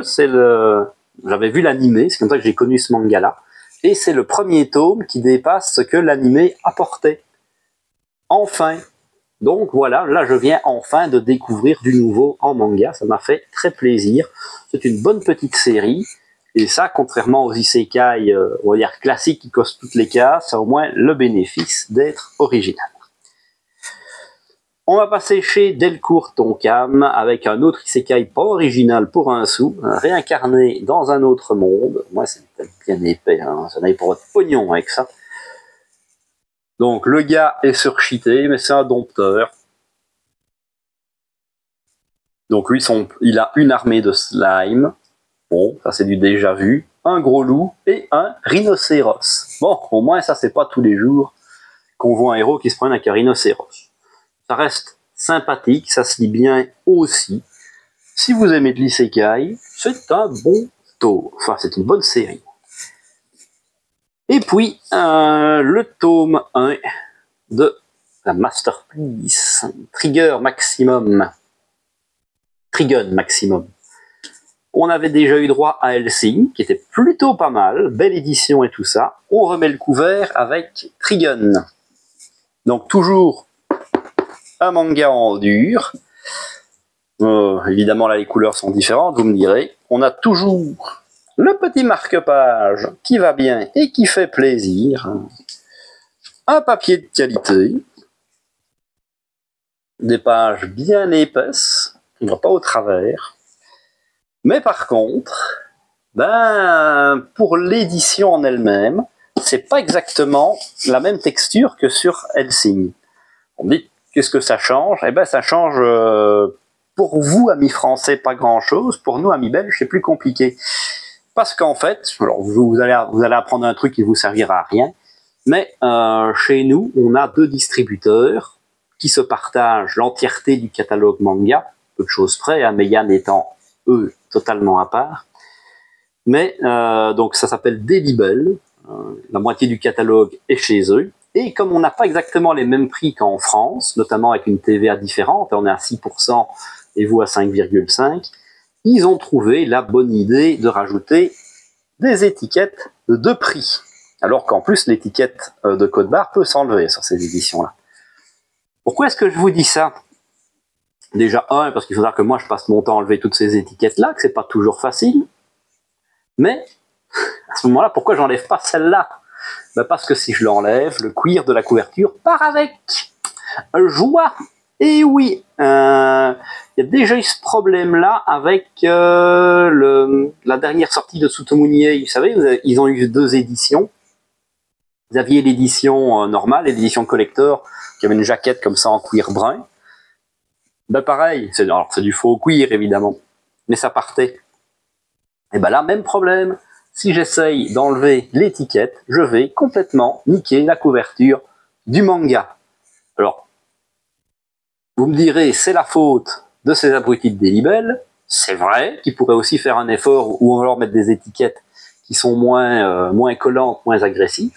j'avais vu l'animé, c'est comme ça que j'ai connu ce manga-là, et c'est le premier tome qui dépasse ce que l'animé apportait. Enfin. Donc voilà, là je viens enfin de découvrir du nouveau en manga, ça m'a fait très plaisir. C'est une bonne petite série, Et ça, contrairement aux isekai, on va dire classiques qui cochent toutes les cases, ça a au moins le bénéfice d'être original. On va passer chez Delcourt Tonkam avec un autre isekai pas original pour un sou, réincarné dans un autre monde. Moi, c'est bien épais, hein, ça n'avait pas votre pognon avec ça. Donc, le gars est surcheaté, mais c'est un dompteur. Donc, lui, il a une armée de slime. Bon, ça c'est du déjà vu. Un gros loup et un rhinocéros. Bon, au moins, ça, c'est pas tous les jours qu'on voit un héros qui se promène avec un rhinocéros. Ça reste sympathique, ça se lit bien aussi. Si vous aimez de l'isekai, c'est un bon tome. Enfin, c'est une bonne série. Et puis, le tome 1 de la Masterpiece, Trigun Maximum. On avait déjà eu droit à Hellsing, qui était plutôt pas mal, belle édition et tout ça. On remet le couvert avec Trigun. Donc toujours un manga en dur. Évidemment là les couleurs sont différentes, vous me direz. On a toujours le petit marque-page qui va bien et qui fait plaisir. Un papier de qualité. Des pages bien épaisses. On ne va pas au travers. Mais par contre, pour l'édition en elle-même, c'est pas exactement la même texture que sur Hellsing. On me dit, qu'est-ce que ça change? Eh ben, ça change, pour vous, amis français, pas grand-chose. Pour nous, amis belges, c'est plus compliqué. Parce qu'en fait, alors vous allez apprendre un truc qui vous servira à rien, mais chez nous, on a 2 distributeurs qui se partagent l'entièreté du catalogue manga, peu de choses près, hein, Meian étant, eux, totalement à part. Mais donc ça s'appelle Delibel, la moitié du catalogue est chez eux. Et comme on n'a pas exactement les mêmes prix qu'en France, notamment avec une TVA différente, on est à 6% et vous à 5,5%, ils ont trouvé la bonne idée de rajouter des étiquettes de prix. Alors qu'en plus, l'étiquette de code barre peut s'enlever sur ces éditions-là. Pourquoi est-ce que je vous dis ça? Déjà, parce qu'il faudra que moi je passe mon temps à enlever toutes ces étiquettes-là, que c'est pas toujours facile. Mais, à ce moment-là, pourquoi j'enlève pas celle-là? Parce que si je l'enlève, le cuir de la couverture part avec. Joie. Et oui, il y a déjà eu ce problème-là avec la dernière sortie de Tsutomu-nie. Vous savez, ils ont eu 2 éditions. Vous aviez l'édition normale et l'édition collector, qui avait une jaquette comme ça en cuir brun. Pareil, c'est du faux cuir évidemment, mais ça partait. Et là, même problème. Si j'essaye d'enlever l'étiquette, je vais complètement niquer la couverture du manga. Alors, vous me direz, c'est la faute de ces abrutis de Delibel. C'est vrai, qu'ils pourraient aussi faire un effort ou alors mettre des étiquettes qui sont moins collantes, moins agressives.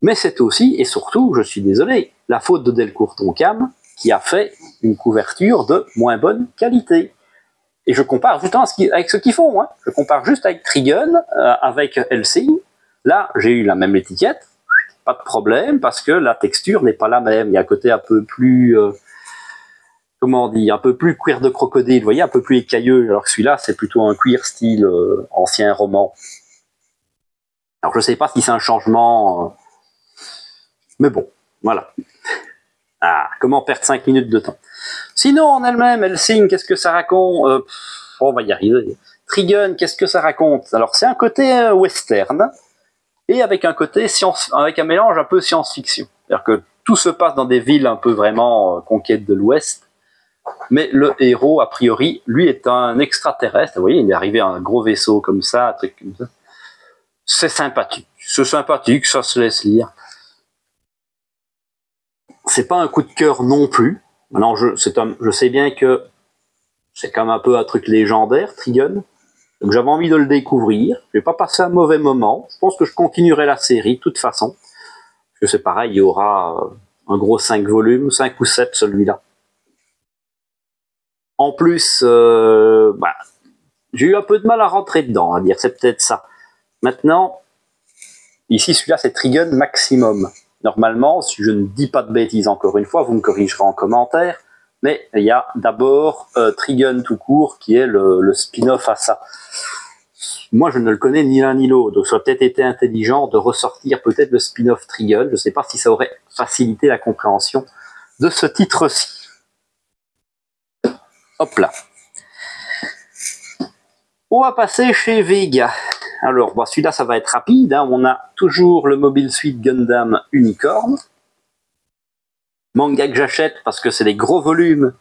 Mais c'est aussi, et surtout, je suis désolé, la faute de Delcourt Tonkam, qui a fait une couverture de moins bonne qualité. Et je compare juste avec ce qu'ils font. Hein. Je compare juste avec Trigun, avec Hellsing. Là, j'ai eu la même étiquette, pas de problème, parce que la texture n'est pas la même. Il y a un côté un peu plus, comment on dit, un peu plus cuir de crocodile, vous voyez, un peu plus écailleux, alors que celui-là, c'est plutôt un cuir style ancien roman. Alors, je ne sais pas si c'est un changement, mais bon, voilà. Ah, comment perdre 5 minutes de temps? Sinon, en elle-même, Hellsing, qu'est-ce que ça raconte? On va y arriver. Trigun, qu'est-ce que ça raconte? Alors, c'est un côté western, et avec un côté avec un mélange un peu science-fiction. C'est-à-dire que tout se passe dans des villes un peu vraiment conquêtes de l'Ouest, mais le héros, a priori, lui, est un extraterrestre. Vous voyez, il est arrivé à un gros vaisseau comme ça, un truc comme ça. C'est sympathique. C'est sympathique, ça se laisse lire. C'est pas un coup de cœur non plus. Maintenant, je sais bien que c'est quand même un peu un truc légendaire, Trigun. Donc j'avais envie de le découvrir. Je vais pas passer un mauvais moment. Je pense que je continuerai la série, de toute façon. Parce que c'est pareil, il y aura un gros 5 volumes, 5 ou 7 celui-là. En plus, j'ai eu un peu de mal à rentrer dedans, à dire, c'est peut-être ça. Maintenant, ici, celui-là, c'est Trigun Maximum. Normalement, si je ne dis pas de bêtises encore une fois, vous me corrigerez en commentaire, mais il y a d'abord Trigun tout court qui est le spin-off à ça. moi je ne le connais ni l'un ni l'autre, donc ça aurait peut-être été intelligent de ressortir peut-être le spin-off Trigun. Je ne sais pas si ça aurait facilité la compréhension de ce titre-ci. Hop là. On va passer chez Vega. Alors, bon, celui-là, ça va être rapide. Hein. On a toujours le Mobile Suit Gundam Unicorn. Manga que j'achète parce que c'est des gros volumes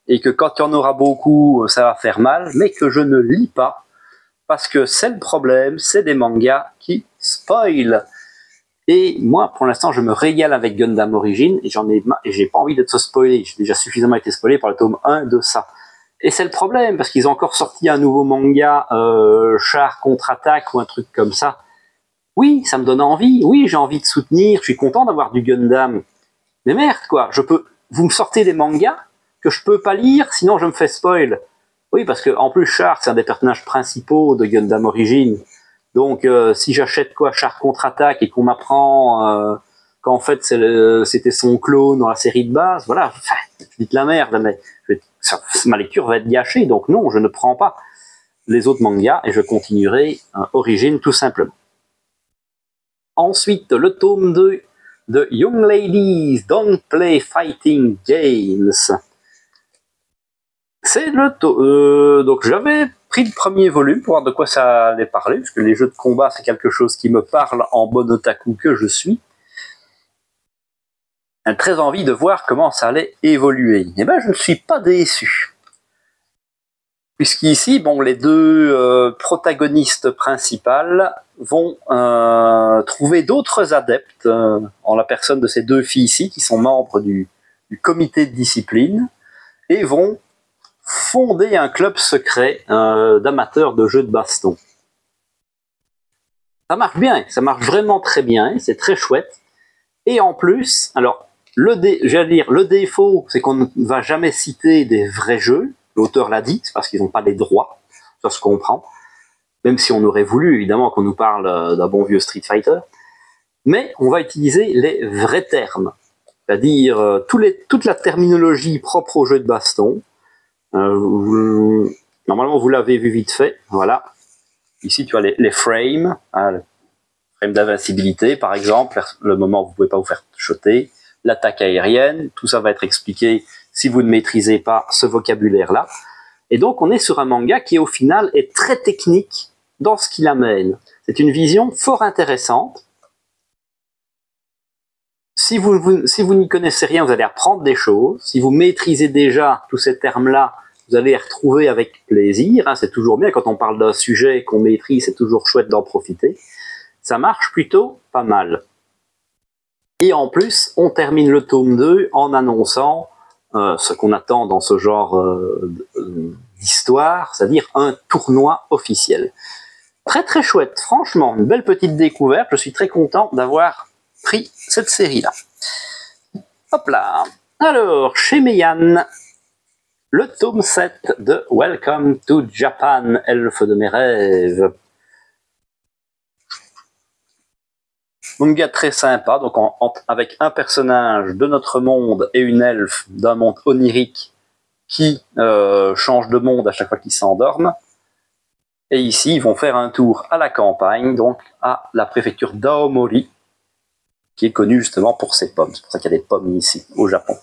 et que quand il y en aura beaucoup, ça va faire mal, mais que je ne lis pas parce que c'est le problème, c'est des mangas qui spoilent. Et moi, pour l'instant, je me régale avec Gundam Origin et j'ai pas envie d'être spoilé. J'ai déjà suffisamment été spoilé par le tome 1 de ça. Et c'est le problème, parce qu'ils ont encore sorti un nouveau manga, Char contre-attaque ou un truc comme ça. Oui, ça me donne envie. Oui, j'ai envie de soutenir. Je suis content d'avoir du Gundam. Mais merde, quoi. Vous me sortez des mangas que je peux pas lire, sinon je me fais spoil. Oui, parce que en plus, Char, c'est un des personnages principaux de Gundam Origin. Donc, si j'achète Char contre-attaque et qu'on m'apprend qu'en fait c'était son clone dans la série de base, voilà, je dis de la merde, mais ma lecture va être gâchée, donc non, je ne prends pas les autres mangas et je continuerai Origin tout simplement. Ensuite, le tome 2 de Young Ladies Don't Play Fighting Games. C'est donc j'avais pris le premier volume pour voir de quoi ça allait parler, parce que les jeux de combat c'est quelque chose qui me parle en bon otaku que je suis. J'ai très envie de voir comment ça allait évoluer. Et ben je ne suis pas déçu. Puisqu'ici, bon, les deux protagonistes principales vont trouver d'autres adeptes en la personne de ces deux filles-ci qui sont membres du comité de discipline et vont fonder un club secret d'amateurs de jeux de baston. Ça marche bien, ça marche vraiment très bien, c'est très chouette. Et en plus, alors, le défaut, c'est qu'on ne va jamais citer des vrais jeux. L'auteur l'a dit, c'est parce qu'ils n'ont pas les droits, ça se comprend. Même si on aurait voulu, évidemment, qu'on nous parle d'un bon vieux Street Fighter. Mais on va utiliser les vrais termes. C'est-à-dire toute la terminologie propre au jeu de baston. Normalement, vous l'avez vu vite fait. Voilà. Ici, tu as les frames. Le frame d'invincibilité, par exemple. Le moment où vous ne pouvez pas vous faire shotter. L'attaque aérienne. Tout ça va être expliqué si vous ne maîtrisez pas ce vocabulaire-là. Et donc, on est sur un manga qui, au final, est très technique dans ce qu'il amène. C'est une vision fort intéressante. Si vous n'y connaissez rien, vous allez apprendre des choses. Si vous maîtrisez déjà tous ces termes-là, vous allez les retrouver avec plaisir. C'est toujours bien quand on parle d'un sujet qu'on maîtrise, c'est toujours chouette d'en profiter. Ça marche plutôt pas mal. Et en plus, on termine le tome 2 en annonçant ce qu'on attend dans ce genre d'histoire, c'est-à-dire un tournoi officiel. Très très chouette, franchement, une belle petite découverte. Je suis très content d'avoir pris cette série-là. Hop là. Alors, chez Meian, le tome 7 de Welcome to Japan, elfe de mes rêves. Manga très sympa, donc avec un personnage de notre monde et une elfe d'un monde onirique qui change de monde à chaque fois qu'ils s'endorment. Et ici, ils vont faire un tour à la campagne, donc à la préfecture d'Aomori, qui est connue justement pour ses pommes. C'est pour ça qu'il y a des pommes ici, au Japon.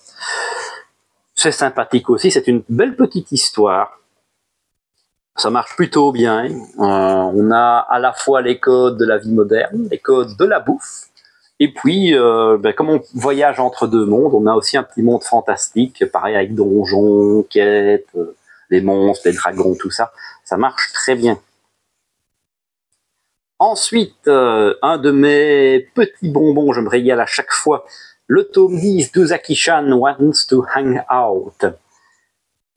C'est sympathique aussi, c'est une belle petite histoire. Ça marche plutôt bien. On a à la fois les codes de la vie moderne, les codes de la bouffe, et puis, comme on voyage entre deux mondes, on a aussi un petit monde fantastique, pareil avec donjons, quêtes, les monstres, les dragons, tout ça. Ça marche très bien. Ensuite, un de mes petits bonbons, je me régale à chaque fois, le tome 10 d'Uzaki-chan Wants to Hang Out.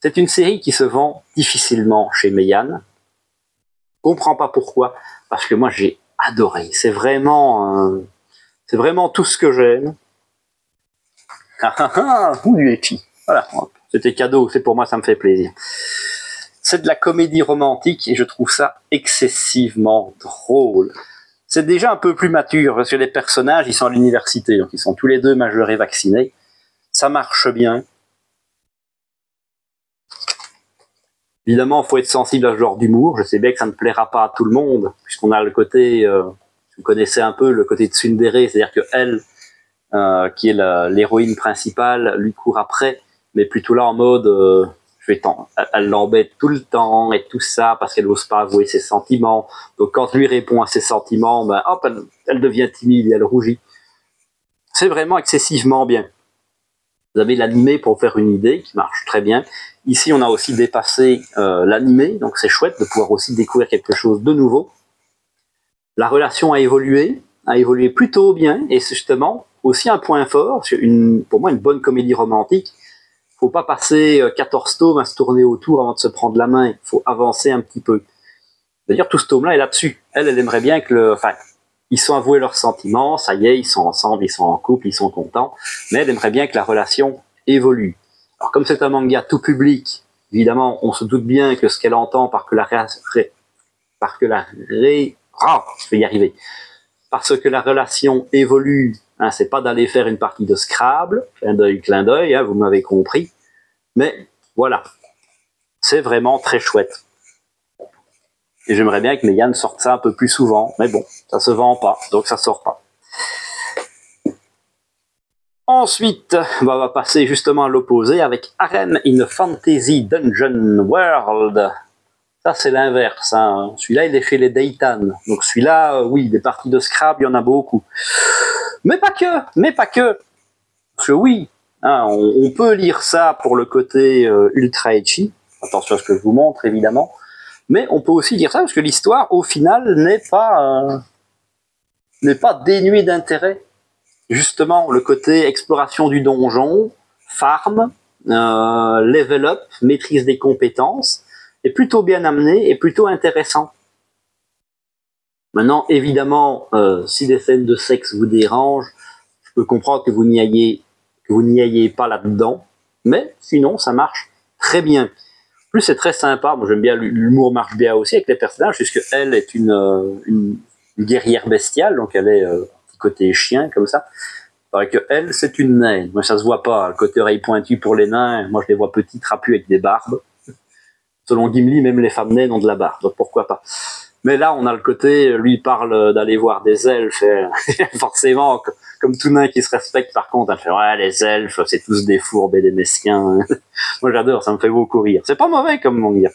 C'est une série qui se vend difficilement chez Meian. Je comprends pas pourquoi, parce que moi j'ai adoré. C'est vraiment tout ce que j'aime. Ou du ecchi. Voilà, c'était cadeau, c'est pour moi, ça me fait plaisir. C'est de la comédie romantique et je trouve ça excessivement drôle. C'est déjà un peu plus mature parce que les personnages, ils sont à l'université, donc ils sont tous les deux majeurs et vaccinés. Ça marche bien. Évidemment, il faut être sensible à ce genre d'humour. Je sais bien que ça ne plaira pas à tout le monde, puisqu'on a le côté, vous connaissez un peu le côté de tsundere, c'est-à-dire que elle, qui est l'héroïne principale, lui court après, mais plutôt là en mode, elle l'embête tout le temps et tout ça, parce qu'elle n'ose pas avouer ses sentiments. Donc quand lui répond à ses sentiments, ben hop, elle devient timide et elle rougit. C'est vraiment excessivement bien. Vous avez l'animé pour faire une idée qui marche très bien. Ici, on a aussi dépassé l'animé, donc c'est chouette de pouvoir aussi découvrir quelque chose de nouveau. La relation a évolué plutôt bien, et c'est justement aussi un point fort. Pour moi, une bonne comédie romantique, il ne faut pas passer 14 tomes à se tourner autour avant de se prendre la main. Il faut avancer un petit peu. D'ailleurs, tout ce tome-là est là-dessus. Elle aimerait bien que ils sont avoués leurs sentiments, ça y est, ils sont ensemble, ils sont en couple, ils sont contents, mais elle aimerait bien que la relation évolue. Alors comme c'est un manga tout public, évidemment, on se doute bien que ce qu'elle entend parce que la relation évolue, hein, c'est pas d'aller faire une partie de Scrabble, clin d'œil, hein, vous m'avez compris, mais voilà, c'est vraiment très chouette. Et j'aimerais bien que Mégane sorte ça un peu plus souvent. Mais bon, ça se vend pas, donc ça sort pas. Ensuite, on va passer justement à l'opposé avec Harem in a Fantasy Dungeon World. Ça, c'est l'inverse. Hein. Celui-là, il est chez les Daytan. Donc celui-là, oui, des parties de Scrabble, il y en a beaucoup. Mais pas que. Parce que oui, hein, on peut lire ça pour le côté ultra ecchi. Attention à ce que je vous montre, évidemment. Mais on peut aussi dire ça parce que l'histoire, au final, n'est pas dénuée d'intérêt. Justement, le côté exploration du donjon, farm, level up, maîtrise des compétences, est plutôt bien amené et plutôt intéressant. Maintenant, évidemment, si des scènes de sexe vous dérangent, je peux comprendre que vous n'y ayez pas là-dedans, mais sinon, ça marche très bien. Plus c'est très sympa, moi j'aime bien l'humour marche bien aussi avec les personnages, puisque elle est une guerrière bestiale, donc elle est petit côté chien comme ça. Alors que elle, c'est une naine. Moi ça se voit pas, le côté oreille pointue pour les nains, moi je les vois petits trapus avec des barbes. Selon Gimli, même les femmes naines ont de la barbe, donc pourquoi pas. Mais là, on a le côté, lui parle d'aller voir des elfes, et forcément, comme tout nain qui se respecte, par contre, elle fait, ouais, les elfes, c'est tous des fourbes et des mesquins. Moi, j'adore, ça me fait beaucoup rire. C'est pas mauvais comme manga.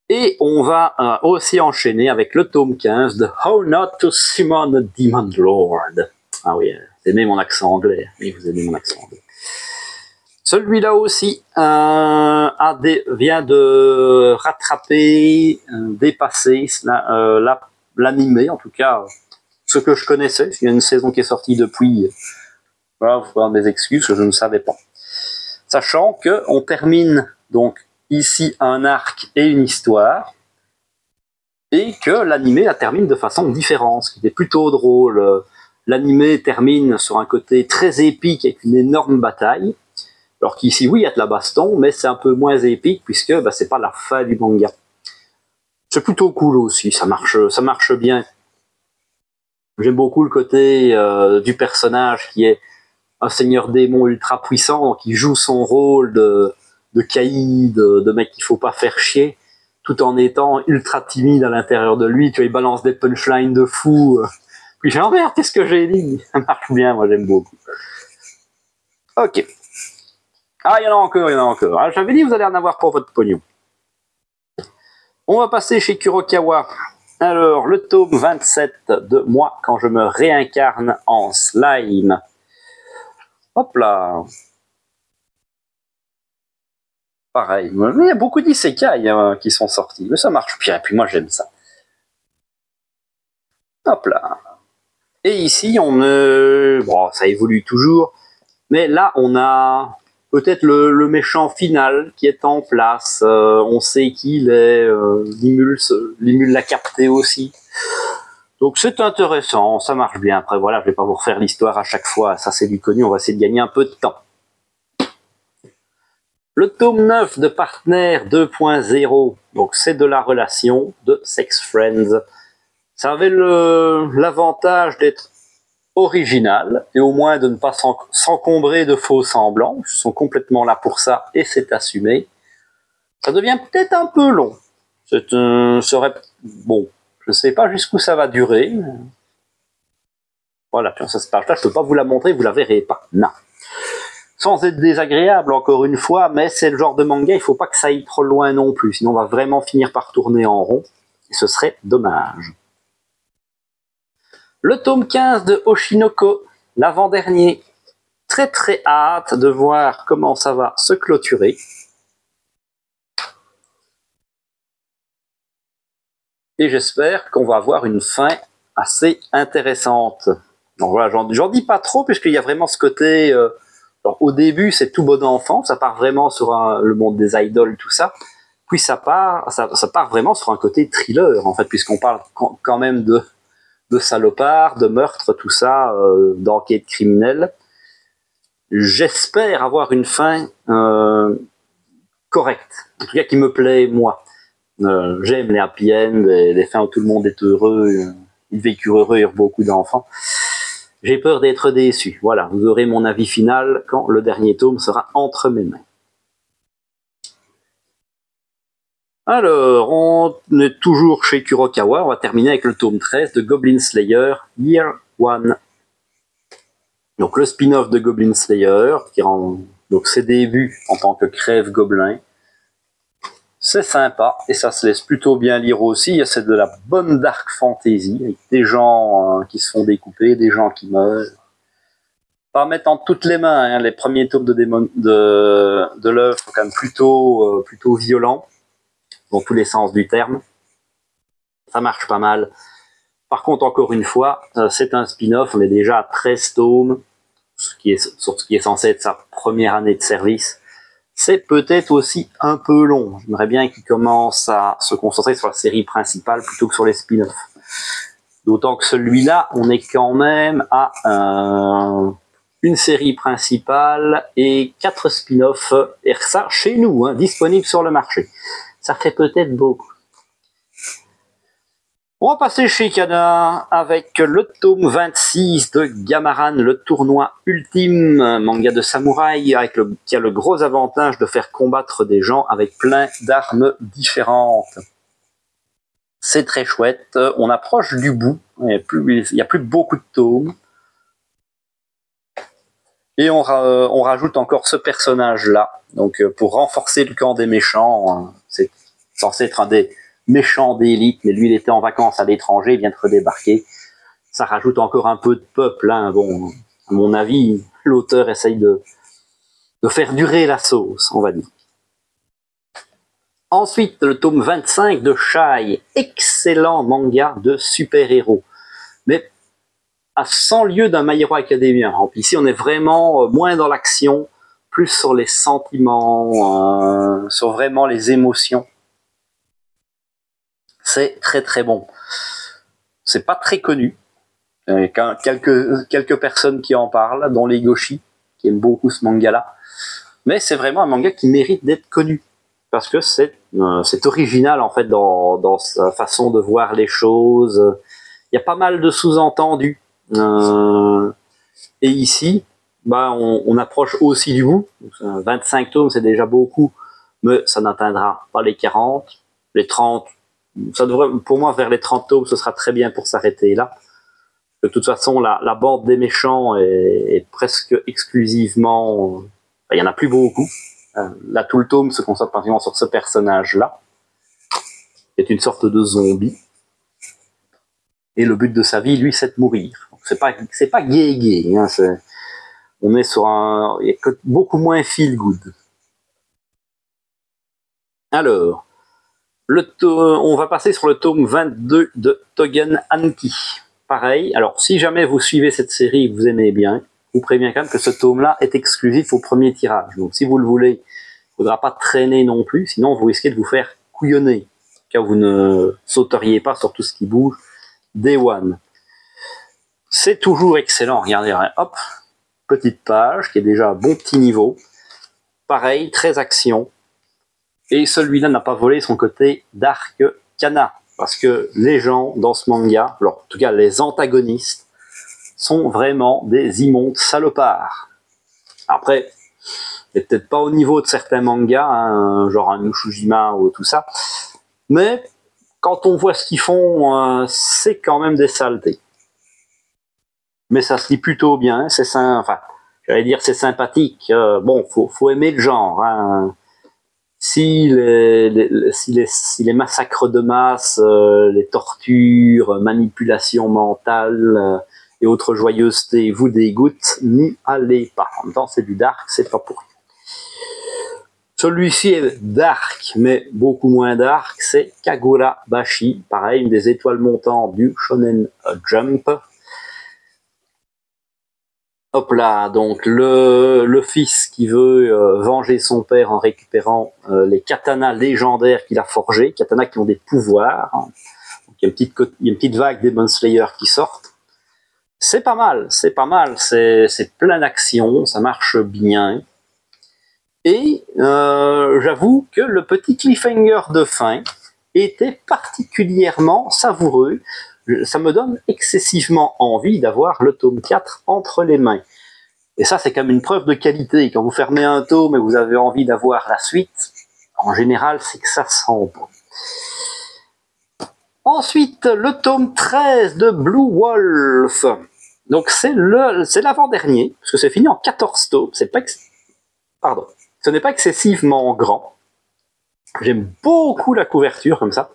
Et on va aussi enchaîner avec le tome 15 de How Not to Summon a Demon Lord. Ah oui, vous aimez mon accent anglais. Oui, vous aimez mon accent anglais. Celui-là aussi vient de rattraper, dépasser l'animé, en tout cas ce que je connaissais. Il y a une saison qui est sortie depuis. Voilà, vous pouvez avoir des excuses que je ne savais pas. Sachant qu'on termine donc ici un arc et une histoire, et que l'animé la termine de façon différente, ce qui est plutôt drôle. L'animé termine sur un côté très épique avec une énorme bataille. Alors qu'ici, oui, il y a de la baston, mais c'est un peu moins épique puisque c'est pas la fin du manga. C'est plutôt cool aussi, ça marche bien. J'aime beaucoup le côté du personnage qui est un seigneur démon ultra puissant, qui joue son rôle de caïd, de mec qu'il faut pas faire chier, tout en étant ultra timide à l'intérieur de lui. Tu vois, il balance des punchlines de fou. Puis j'ai merde, qu'est-ce que j'ai dit? Ça marche bien, moi j'aime beaucoup. Ok. Ah, il y en a encore. Ah, j'avais dit, vous allez en avoir pour votre pognon. On va passer chez Kurokawa. Alors, le tome 27 de Moi, quand je me réincarne en slime. Hop là. Pareil. Il y a beaucoup d'isekai qui sont sortis, mais ça marche bien, et puis moi j'aime ça. Hop là. Et ici, bon, ça évolue toujours, mais là, on a peut-être le méchant final qui est en place. On sait qu'il est. Limul l'a capté aussi. Donc c'est intéressant, ça marche bien. Après voilà, je vais pas vous refaire l'histoire à chaque fois. Ça c'est du connu, on va essayer de gagner un peu de temps. Le tome 9 de Partner 2.0, donc c'est de la relation de Sex Friends. Ça avait l'avantage d'être original et au moins de ne pas s'encombrer de faux semblants. Ils sont complètement là pour ça et c'est assumé. Ça devient peut-être un peu long. Serait bon. Je ne sais pas jusqu'où ça va durer. Voilà, puis cette page-là, je ne peux pas vous la montrer, vous la verrez pas. Non. Sans être désagréable, encore une fois, mais c'est le genre de manga, il ne faut pas que ça aille trop loin non plus, sinon on va vraiment finir par tourner en rond, et ce serait dommage. Le tome 15 de Oshinoko, l'avant-dernier. Très très hâte de voir comment ça va se clôturer. Et j'espère qu'on va avoir une fin assez intéressante. Donc voilà, j'en dis pas trop, puisqu'il y a vraiment ce côté... alors, au début, c'est tout bon enfant, ça part vraiment sur le monde des idoles, tout ça. Puis ça part vraiment sur un côté thriller, en fait, puisqu'on parle quand même de salopards, de meurtres, tout ça, d'enquêtes criminelles. J'espère avoir une fin correcte, en tout cas qui me plaît, moi. J'aime les happy end, les fins où tout le monde est heureux, ils vécurent heureux et beaucoup d'enfants. J'ai peur d'être déçu. Voilà, vous aurez mon avis final quand le dernier tome sera entre mes mains. Alors, on est toujours chez Kurokawa. On va terminer avec le tome 13 de Goblin Slayer, Year 1. Donc le spin-off de Goblin Slayer, qui rend donc ses débuts en tant que crève-gobelin. C'est sympa, et ça se laisse plutôt bien lire aussi. C'est de la bonne dark fantasy, avec des gens qui se font découper, des gens qui meurent. Pas mettre en toutes les mains, hein. Les premiers tomes de l'œuvre sont quand même plutôt violents, dans tous les sens du terme. Ça marche pas mal. Par contre, encore une fois, c'est un spin-off, on est déjà à 13 tomes, sur ce qui est censé être sa première année de service. C'est peut-être aussi un peu long. J'aimerais bien qu'il commence à se concentrer sur la série principale plutôt que sur les spin-offs. D'autant que celui-là, on est quand même à une série principale et 4 spin-offs, et ça chez nous, hein, disponibles sur le marché. Ça fait peut-être beaucoup. On va passer chez Kana avec le tome 26 de Gamaran, le tournoi ultime, manga de samouraï qui a le gros avantage de faire combattre des gens avec plein d'armes différentes. C'est très chouette, on approche du bout, il n'y a plus beaucoup de tomes. Et on rajoute encore ce personnage-là, donc pour renforcer le camp des méchants, c'est censé être un des méchant d'élite, mais lui il était en vacances à l'étranger, il vient de redébarquer. Ça rajoute encore un peu de peuple, hein. Bon, à mon avis, l'auteur essaye de faire durer la sauce, on va dire. Ensuite, le tome 25 de Shai, excellent manga de super-héros, mais à 100 lieues d'un My Hero Academia. Ici, on est vraiment moins dans l'action, plus sur les sentiments, sur vraiment les émotions. C'est très très bon. C'est pas très connu. Quelques personnes qui en parlent, dont les Goshi, qui aiment beaucoup ce manga-là. Mais c'est vraiment un manga qui mérite d'être connu. Parce que c'est original, en fait, dans sa façon de voir les choses. Il y a pas mal de sous-entendus. Et ici, on approche aussi du bout. 25 tomes, c'est déjà beaucoup. Mais ça n'atteindra pas les 40, les 30. Ça devrait, pour moi, vers les 30 tomes, ce sera très bien pour s'arrêter là. De toute façon, la bande des méchants est presque exclusivement... il n'y en a plus beaucoup. Là, tout le tome se concentre pratiquement sur ce personnage-là, qui est une sorte de zombie. Et le but de sa vie, lui, c'est de mourir. C'est pas gay, hein, on est sur beaucoup moins feel good. Alors... on va passer sur le tome 22 de Togen Anki. Pareil, alors si jamais vous suivez cette série et que vous aimez bien, je vous préviens quand même que ce tome-là est exclusif au premier tirage. Donc si vous le voulez, il ne faudra pas traîner non plus, sinon vous risquez de vous faire couillonner, car vous ne sauteriez pas sur tout ce qui bouge. Day One. C'est toujours excellent, regardez, hop, petite page qui est déjà à bon petit niveau. Pareil, très action. Et celui-là n'a pas volé son côté Dark Kana, parce que les gens dans ce manga, alors en tout cas les antagonistes, sont vraiment des immondes salopards. Après, Et peut-être pas au niveau de certains mangas, hein, genre un Ushujima ou tout ça. Mais quand on voit ce qu'ils font, c'est quand même des saletés. Mais ça se lit plutôt bien, c'est enfin, j'allais dire c'est sympathique. Bon, faut aimer le genre. Hein. Si les massacres de masse, les tortures, manipulations mentales et autres joyeusetés vous dégoûtent, n'y allez pas. En même temps, c'est du dark, c'est pas pour rien. Celui-ci est dark, mais beaucoup moins dark, c'est Kagura Bashi, pareil, une des étoiles montantes du Shonen Jump. Hop là, donc le fils qui veut venger son père en récupérant les katanas légendaires qu'il a forgés, katanas qui ont des pouvoirs. Donc, il y a une petite vague Demon Slayer qui sortent. C'est pas mal, c'est plein d'action, ça marche bien. Et j'avoue que le petit cliffhanger de fin était particulièrement savoureux. Ça me donne excessivement envie d'avoir le tome 4 entre les mains. Et ça, c'est quand même une preuve de qualité. Quand vous fermez un tome et vous avez envie d'avoir la suite, en général, c'est que ça sent bon. Ensuite, le tome 13 de Blue Wolf. Donc, c'est l'avant-dernier, parce que c'est fini en 14 tomes. Ce n'est pas excessivement grand. J'aime beaucoup la couverture comme ça.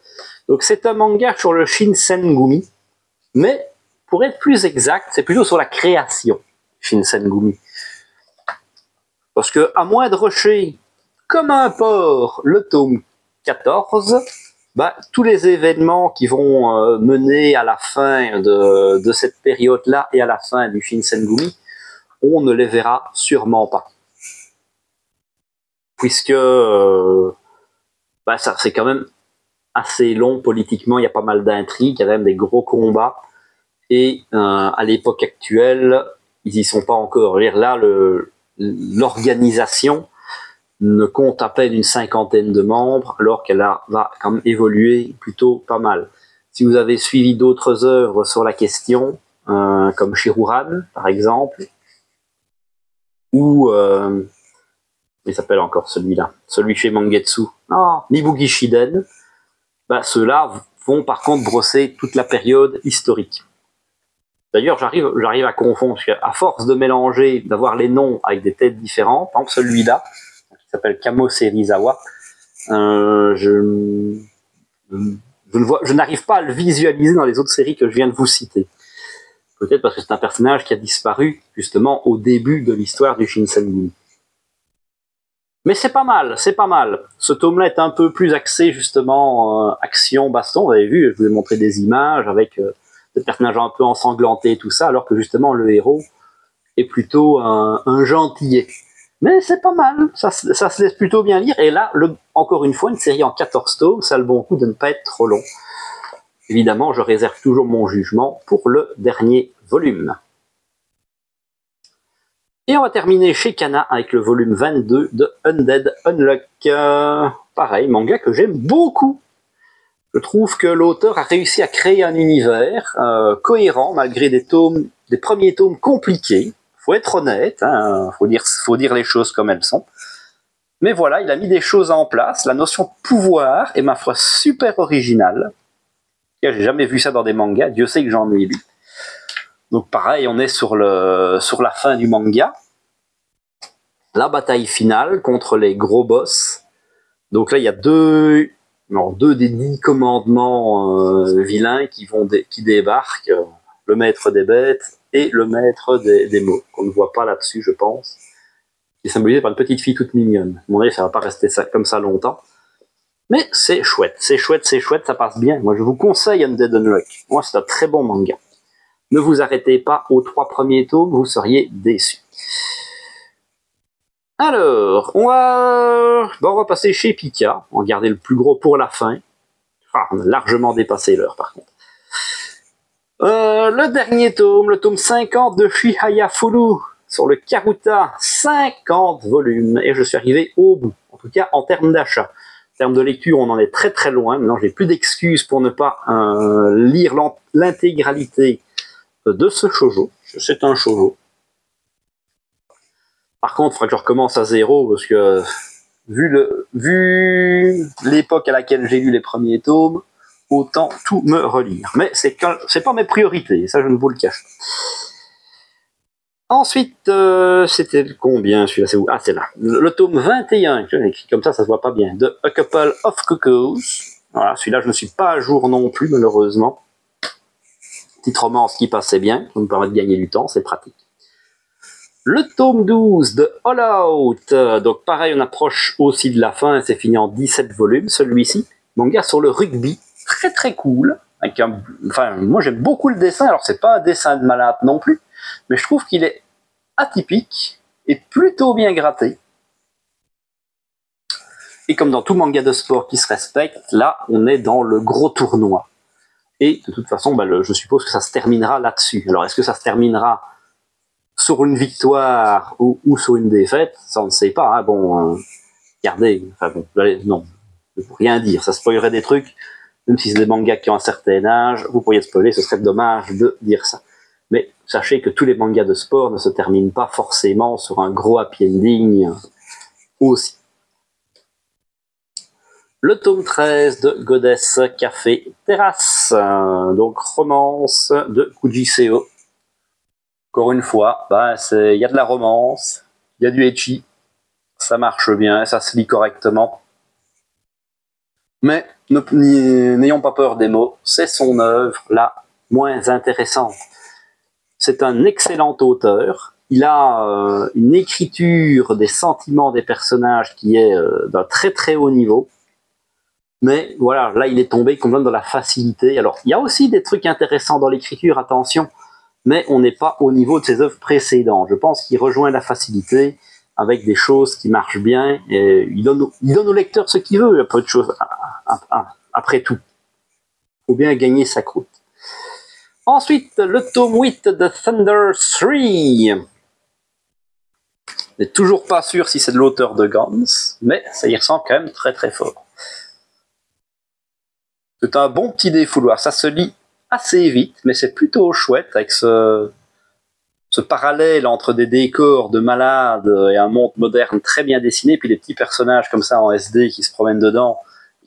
Donc c'est un manga sur le Shinsengumi, mais pour être plus exact, c'est plutôt sur la création Shinsengumi. Parce que à moins de rusher comme un porc le tome 14, tous les événements qui vont mener à la fin de cette période-là et à la fin du Shinsengumi, on ne les verra sûrement pas. Puisque ça c'est quand même assez long politiquement, il y a pas mal d'intrigues, il y a même des gros combats, et à l'époque actuelle, ils y sont pas encore. Là, l'organisation ne compte à peine une 50aine de membres, alors qu'elle va quand même évoluer plutôt pas mal. Si vous avez suivi d'autres œuvres sur la question, comme Shiruran, par exemple, ou il s'appelle encore celui-là, celui chez Mangetsu, Nibugi Shiden, ceux-là vont par contre brosser toute la période historique. D'ailleurs, j'arrive à confondre, parce qu'à force de mélanger, d'avoir les noms avec des têtes différentes, par exemple celui-là, qui s'appelle Kamo Serizawa, je n'arrive pas à le visualiser dans les autres séries que je viens de vous citer. Peut-être parce que c'est un personnage qui a disparu justement au début de l'histoire du Shinsengumi. Mais c'est pas mal. Ce tome-là est un peu plus axé justement action, baston. Vous avez vu, je vous ai montré des images avec des personnages un peu ensanglantés et tout ça, alors que justement le héros est plutôt un gentillet. Mais c'est pas mal, ça se laisse plutôt bien lire. Et là, encore une fois, une série en 14 tomes, ça a le bon coup de ne pas être trop long. Évidemment, je réserve toujours mon jugement pour le dernier volume. Et on va terminer chez Kana avec le volume 22 de Undead Unluck. Pareil, manga que j'aime beaucoup. Je trouve que l'auteur a réussi à créer un univers cohérent malgré des premiers tomes compliqués. Faut être honnête, hein, faut dire les choses comme elles sont. Mais voilà, il a mis des choses en place. La notion de pouvoir est ma foi super originale. J'ai jamais vu ça dans des mangas. Dieu sait que j'en ai lu. Donc pareil, on est sur la fin du manga. La bataille finale contre les gros boss. Donc là, il y a deux des 10 commandements vilains qui débarquent. Le maître des bêtes et le maître des mots. Qu'on ne voit pas là-dessus, je pense. Qui est symbolisé par une petite fille toute mignonne. À mon avis, ça va pas rester comme ça longtemps. Mais c'est chouette, ça passe bien. Moi, je vous conseille Undead Unluck. Moi, c'est un très bon manga. Ne vous arrêtez pas aux 3 premiers tomes, vous seriez déçus. Alors, on va passer chez Pika. On va garder le plus gros pour la fin. On a largement dépassé l'heure, par contre. Le dernier tome, le tome 50 de Shihaya Fulu, sur le Karuta, 50 volumes, et je suis arrivé au bout, en tout cas en termes d'achat. En termes de lecture, on en est très très loin. Maintenant, j'ai plus d'excuses pour ne pas lire l'intégralité de ce shoujo. C'est un shoujo. Par contre, il faudra que je recommence à zéro, parce que vu l'époque à laquelle j'ai lu les premiers tomes, autant tout me relire. Mais c'est pas mes priorités, ça je ne vous le cache pas. Ensuite, c'était combien celui-là? C'est où? Ah, c'est là. Le tome 21, écrit comme ça se voit pas bien, de A Couple of Cuckoos. Voilà, celui-là, je ne suis pas à jour non plus, malheureusement. Petite romance qui passait bien, ça me permet de gagner du temps, c'est pratique. Le tome 12 de All Out, donc pareil, on approche aussi de la fin, c'est fini en 17 volumes, celui-ci. Manga sur le rugby, très très cool. Enfin, moi j'aime beaucoup le dessin, alors c'est pas un dessin de malade non plus, mais je trouve qu'il est atypique et plutôt bien gratté. Et comme dans tout manga de sport qui se respecte, là on est dans le gros tournoi. Et de toute façon, je suppose que ça se terminera là-dessus. Alors est-ce que ça se terminera sur une victoire ou sur une défaite? Ça on ne sait pas. Hein. Bon, regardez, enfin bon, non, je ne peux rien dire, ça spoilerait des trucs. Même si c'est des mangas qui ont un certain âge, vous pourriez spoiler, ce serait dommage de dire ça. Mais sachez que tous les mangas de sport ne se terminent pas forcément sur un gros happy ending aussi. Le tome 13 de Goddess Café Terrasse, donc romance de Kujiseo. Encore une fois, il y a de la romance, il y a du ecchi, ça marche bien, ça se lit correctement. Mais n'ayons pas peur des mots, c'est son œuvre la moins intéressante. C'est un excellent auteur, il a une écriture des sentiments des personnages qui est d'un très très haut niveau. Mais voilà, là il est tombé complètement dans la facilité. Alors il y a aussi des trucs intéressants dans l'écriture, attention, mais on n'est pas au niveau de ses œuvres précédentes. Je pense qu'il rejoint la facilité avec des choses qui marchent bien, et il donne au lecteur ce qu'il veut, il y a peu de choses après tout. Il faut bien gagner sa croûte. Ensuite, le tome 8 de Thunder 3. Je n'ai toujours pas sûr si c'est de l'auteur de Guns, mais ça y ressemble quand même très très fort. C'est un bon petit défouloir, ça se lit assez vite, mais c'est plutôt chouette avec ce parallèle entre des décors de malades et un monde moderne très bien dessiné, puis des petits personnages comme ça en SD qui se promènent dedans,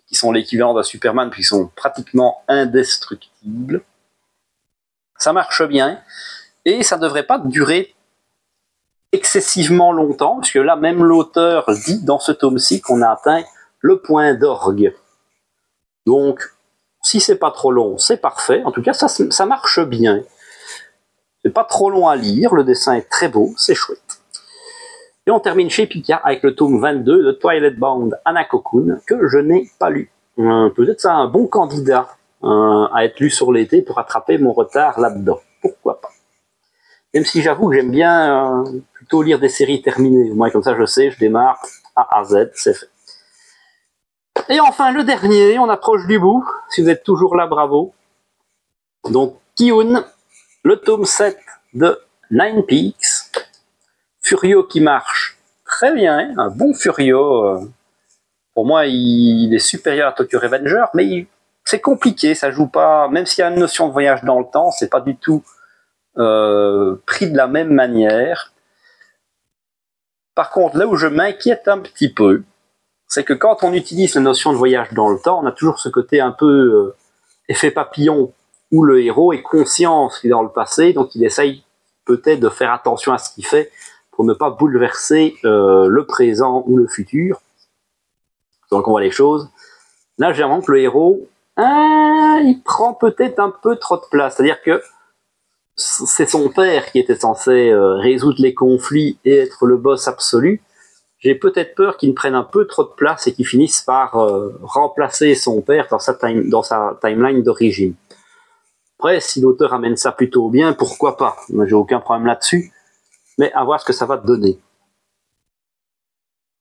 qui sont l'équivalent d'un Superman, puis qui sont pratiquement indestructibles. Ça marche bien, et ça ne devrait pas durer excessivement longtemps, puisque là, même l'auteur dit dans ce tome-ci qu'on a atteint le point d'orgue. Donc, si c'est pas trop long, c'est parfait. En tout cas, ça marche bien. C'est pas trop long à lire, le dessin est très beau, c'est chouette. Et on termine chez Pika avec le tome 22 de Twilight Bound Hanako-kun, que je n'ai pas lu. Peut-être ça un bon candidat à être lu sur l'été pour rattraper mon retard là-dedans. Pourquoi pas. Même si j'avoue que j'aime bien plutôt lire des séries terminées. Au moins comme ça je sais, je démarre A à Z, c'est fait. Et enfin le dernier, on approche du bout. Si vous êtes toujours là, bravo. Donc Ki-un, le tome 7 de Nine Peaks. Furio qui marche très bien, un bon Furio. Pour moi, il est supérieur à Tokyo Revenger, mais c'est compliqué, ça joue pas. Même s'il y a une notion de voyage dans le temps, c'est pas du tout pris de la même manière. Par contre, là où je m'inquiète un petit peu, c'est que quand on utilise la notion de voyage dans le temps, on a toujours ce côté un peu effet papillon, où le héros est conscient qu'il est dans le passé, donc il essaye peut-être de faire attention à ce qu'il fait pour ne pas bouleverser le présent ou le futur. Donc on voit les choses. Là, j'ai l'impression que le héros, il prend peut-être un peu trop de place. C'est-à-dire que c'est son père qui était censé résoudre les conflits et être le boss absolu. J'ai peut-être peur qu'il prenne un peu trop de place et qu'il finisse par remplacer son père dans sa timeline d'origine. Après, si l'auteur amène ça plutôt bien, pourquoi pas? Moi, j'ai aucun problème là-dessus. Mais à voir ce que ça va donner.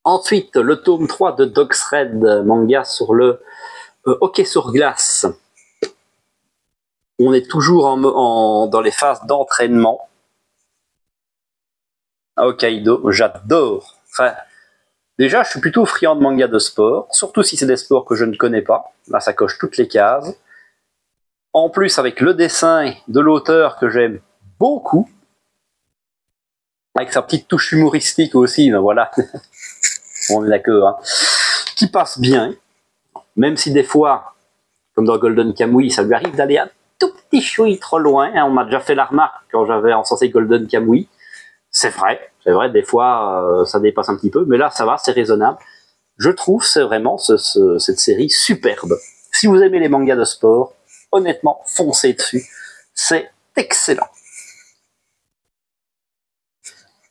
Ensuite, le tome 3 de Dog's Red, manga sur le hockey sur glace. On est toujours dans les phases d'entraînement à Hokkaido. J'adore. Enfin, déjà, je suis plutôt friand de manga de sport, surtout si c'est des sports que je ne connais pas. Là, ça coche toutes les cases. En plus, avec le dessin de l'auteur que j'aime beaucoup, avec sa petite touche humoristique aussi, ben voilà, on est d'accord, hein. Qui passe bien, même si des fois, comme dans Golden Kamuy, ça lui arrive d'aller un tout petit chouï trop loin, hein. On m'a déjà fait la remarque quand j'avais encensé Golden Kamuy. C'est vrai, des fois ça dépasse un petit peu, mais là ça va, c'est raisonnable. Je trouve c'est vraiment cette série superbe. Si vous aimez les mangas de sport, honnêtement, foncez dessus, c'est excellent.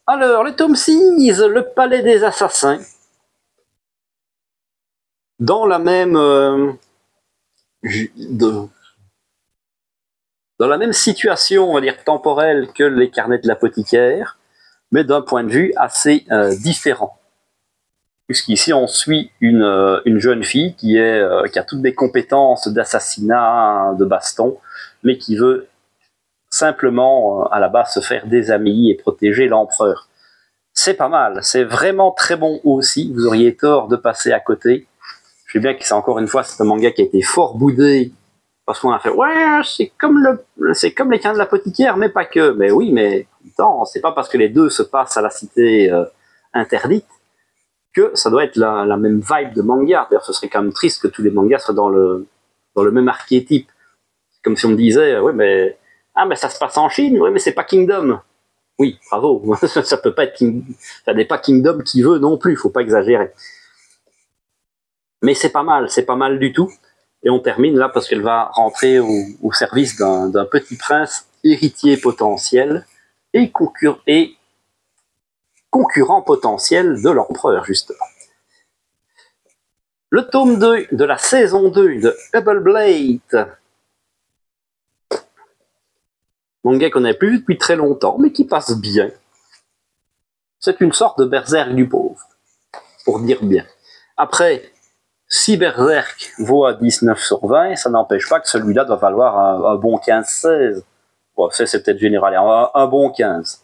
Alors, le tome 6, le palais des assassins, dans la même dans la même situation, on va dire temporelle que les carnets de l'apothicaire, mais d'un point de vue assez différent. Puisqu'ici, on suit une jeune fille qui a toutes des compétences d'assassinat, de baston, mais qui veut simplement, à la base, se faire des amis et protéger l'empereur. C'est pas mal, c'est vraiment très bon aussi, vous auriez tort de passer à côté. Je sais bien que c'est encore une fois, c'est un manga qui a été fort boudé, parce qu'on a fait, ouais, c'est comme les carnets de l'apothicaire, mais pas que. Mais oui, mais attends, c'est pas parce que les deux se passent à la cité interdite que ça doit être la même vibe de manga. D'ailleurs, ce serait quand même triste que tous les mangas soient dans le même archétype. C'est comme si on me disait, oui, mais ça se passe en Chine, oui, mais c'est pas Kingdom. Oui, bravo. Ça peut pas être ça n'est pas Kingdom qui veut non plus, faut pas exagérer. Mais c'est pas mal du tout. Et on termine là parce qu'elle va rentrer au service d'un petit prince héritier potentiel et concurrent potentiel de l'empereur, justement. Le tome 2 de la saison 2 de Hubble Blade. Manga qu'on n'a plus vu depuis très longtemps, mais qui passe bien. C'est une sorte de Berserk du pauvre, pour dire bien. Après, si Berserk vaut à 19 sur 20, ça n'empêche pas que celui-là doit valoir un bon 15-16. Bon, c'est peut-être général, un bon 15.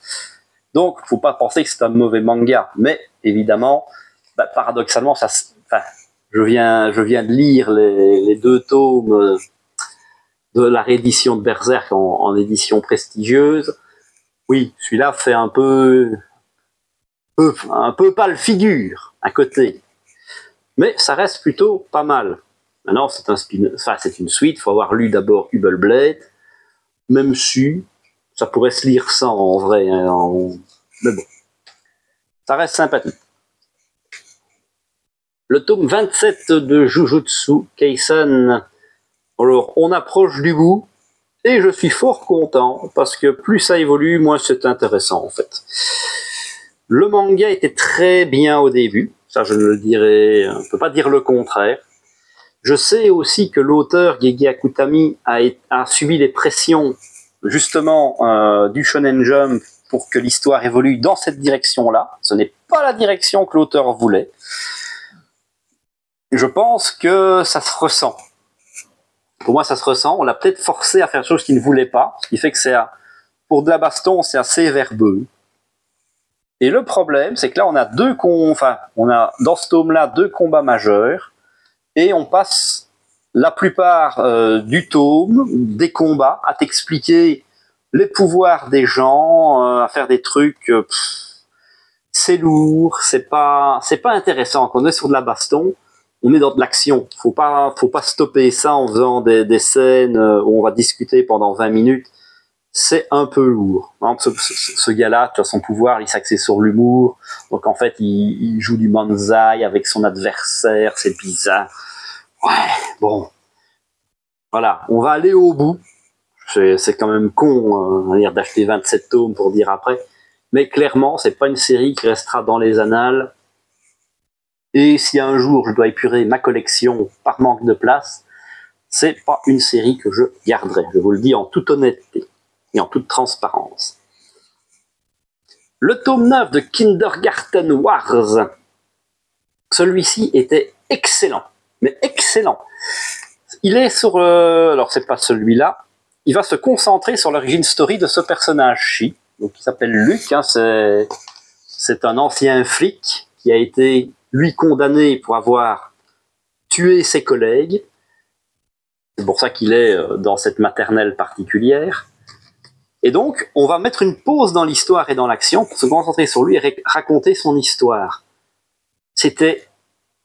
Donc, faut pas penser que c'est un mauvais manga, mais évidemment, paradoxalement, je viens de lire les deux tomes de la réédition de Berserk en édition prestigieuse. Oui, celui-là fait un peu pâle figure à côté, mais ça reste plutôt pas mal. Maintenant, c'est une suite, il faut avoir lu d'abord Hubble Blade, même si ça pourrait se lire sans en vrai, hein, mais bon, ça reste sympathique. Le tome 27 de Jujutsu Kaisen. Alors, on approche du bout, et je suis fort content, parce que plus ça évolue, moins c'est intéressant, en fait. Le manga était très bien au début, ça je ne le dirai, on ne peut pas dire le contraire. Je sais aussi que l'auteur Gege Akutami a subi les pressions, justement, du Shonen Jump pour que l'histoire évolue dans cette direction-là. Ce n'est pas la direction que l'auteur voulait. Je pense que ça se ressent. Pour moi, ça se ressent. On l'a peut-être forcé à faire des choses qu'il ne voulait pas, ce qui fait que pour de la baston, c'est assez verbeux. Et le problème, c'est que là, on a dans ce tome-là 2 combats majeurs, et on passe la plupart du tome, des combats, à t'expliquer les pouvoirs des gens, à faire des trucs. C'est lourd, c'est pas intéressant. Quand on est sur de la baston, on est dans de l'action. Faut pas stopper ça en faisant des scènes où on va discuter pendant 20 minutes. C'est un peu lourd. Par exemple, ce gars-là, tu as son pouvoir, il s'axe sur l'humour. Donc en fait, il joue du manzai avec son adversaire, c'est bizarre. Ouais, bon. Voilà, on va aller au bout. C'est quand même con d'acheter 27 tomes pour dire après. Mais clairement, c'est pas une série qui restera dans les annales. Et si un jour je dois épurer ma collection par manque de place, c'est pas une série que je garderai. Je vous le dis en toute honnêteté et en toute transparence. Le tome 9 de Kindergarten Wars. Celui-ci était excellent. Mais excellent. Il est sur... alors c'est pas celui-là. Il va se concentrer sur l'origine story de ce personnage-ci. Donc il s'appelle Luc. Hein, c'est un ancien flic qui a été, lui, condamné pour avoir tué ses collègues. C'est pour ça qu'il est dans cette maternelle particulière. Et donc, on va mettre une pause dans l'histoire et dans l'action pour se concentrer sur lui et raconter son histoire. C'était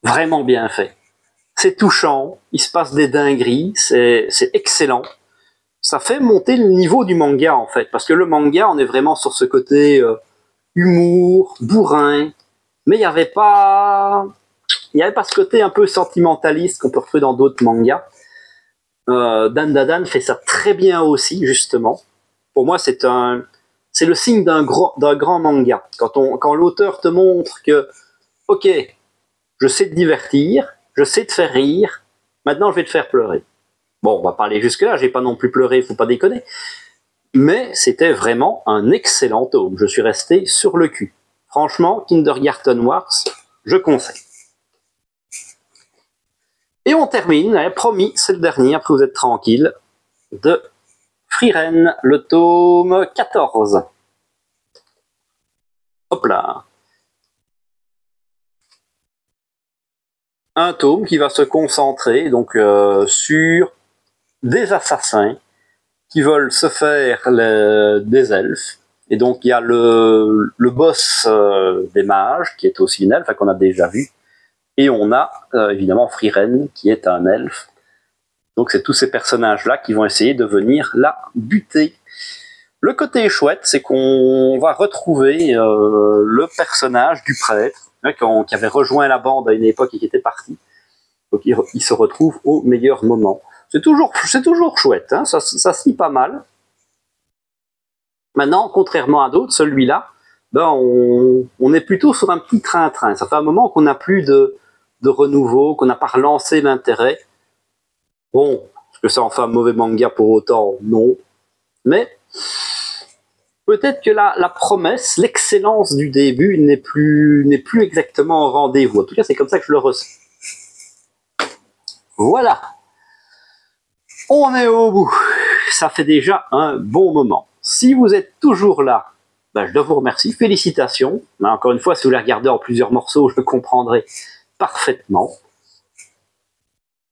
vraiment bien fait. C'est touchant, il se passe des dingueries, c'est excellent. Ça fait monter le niveau du manga, en fait, parce que le manga, on est vraiment sur ce côté humour, bourrin, mais il n'y avait pas ce côté un peu sentimentaliste qu'on peut retrouver dans d'autres mangas. Dan Dadan fait ça très bien aussi, justement. Pour moi, c'est le signe d'un grand manga. Quand l'auteur te montre que, ok, je sais te divertir, je sais te faire rire, maintenant je vais te faire pleurer. Bon, on va pas aller jusque-là, j'ai pas non plus pleuré, faut pas déconner. Mais c'était vraiment un excellent tome. Je suis resté sur le cul. Franchement, Kindergarten Wars, je conseille. Et on termine, promis, c'est le dernier, après vous êtes tranquille, de Frieren, le tome 14. Hop là. Un tome qui va se concentrer donc sur des assassins qui veulent se faire des elfes. Et donc il y a le boss des mages, qui est aussi une elfe, qu'on a déjà vu. Et on a évidemment Frieren, qui est un elfe. Donc c'est tous ces personnages-là qui vont essayer de venir la buter. Le côté chouette, c'est qu'on va retrouver le personnage du prêtre, qui avait rejoint la bande à une époque et qui était parti. Donc il se retrouve au meilleur moment. C'est toujours chouette, hein, ça se lit pas mal. Maintenant, contrairement à d'autres, celui-là, on est plutôt sur un petit train-train. Ça fait un moment qu'on n'a plus de renouveau, qu'on n'a pas relancé l'intérêt. Bon, est-ce que ça en fait un mauvais manga pour autant? Non. Mais peut-être que la promesse, l'excellence du début n'est plus exactement au rendez-vous. En tout cas, c'est comme ça que je le ressens. Voilà. On est au bout. Ça fait déjà un bon moment. Si vous êtes toujours là, je dois vous remercier. Félicitations. Mais encore une fois, si vous les regardez en plusieurs morceaux, je le comprendrai parfaitement.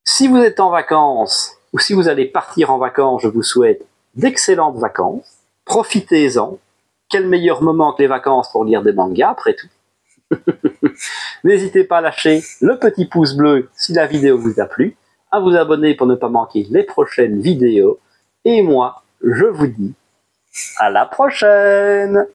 Si vous êtes en vacances, ou si vous allez partir en vacances, je vous souhaite d'excellentes vacances. Profitez-en. Quel meilleur moment que les vacances pour lire des mangas, après tout. N'hésitez pas à lâcher le petit pouce bleu si la vidéo vous a plu, à vous abonner pour ne pas manquer les prochaines vidéos. Et moi, je vous dis à la prochaine!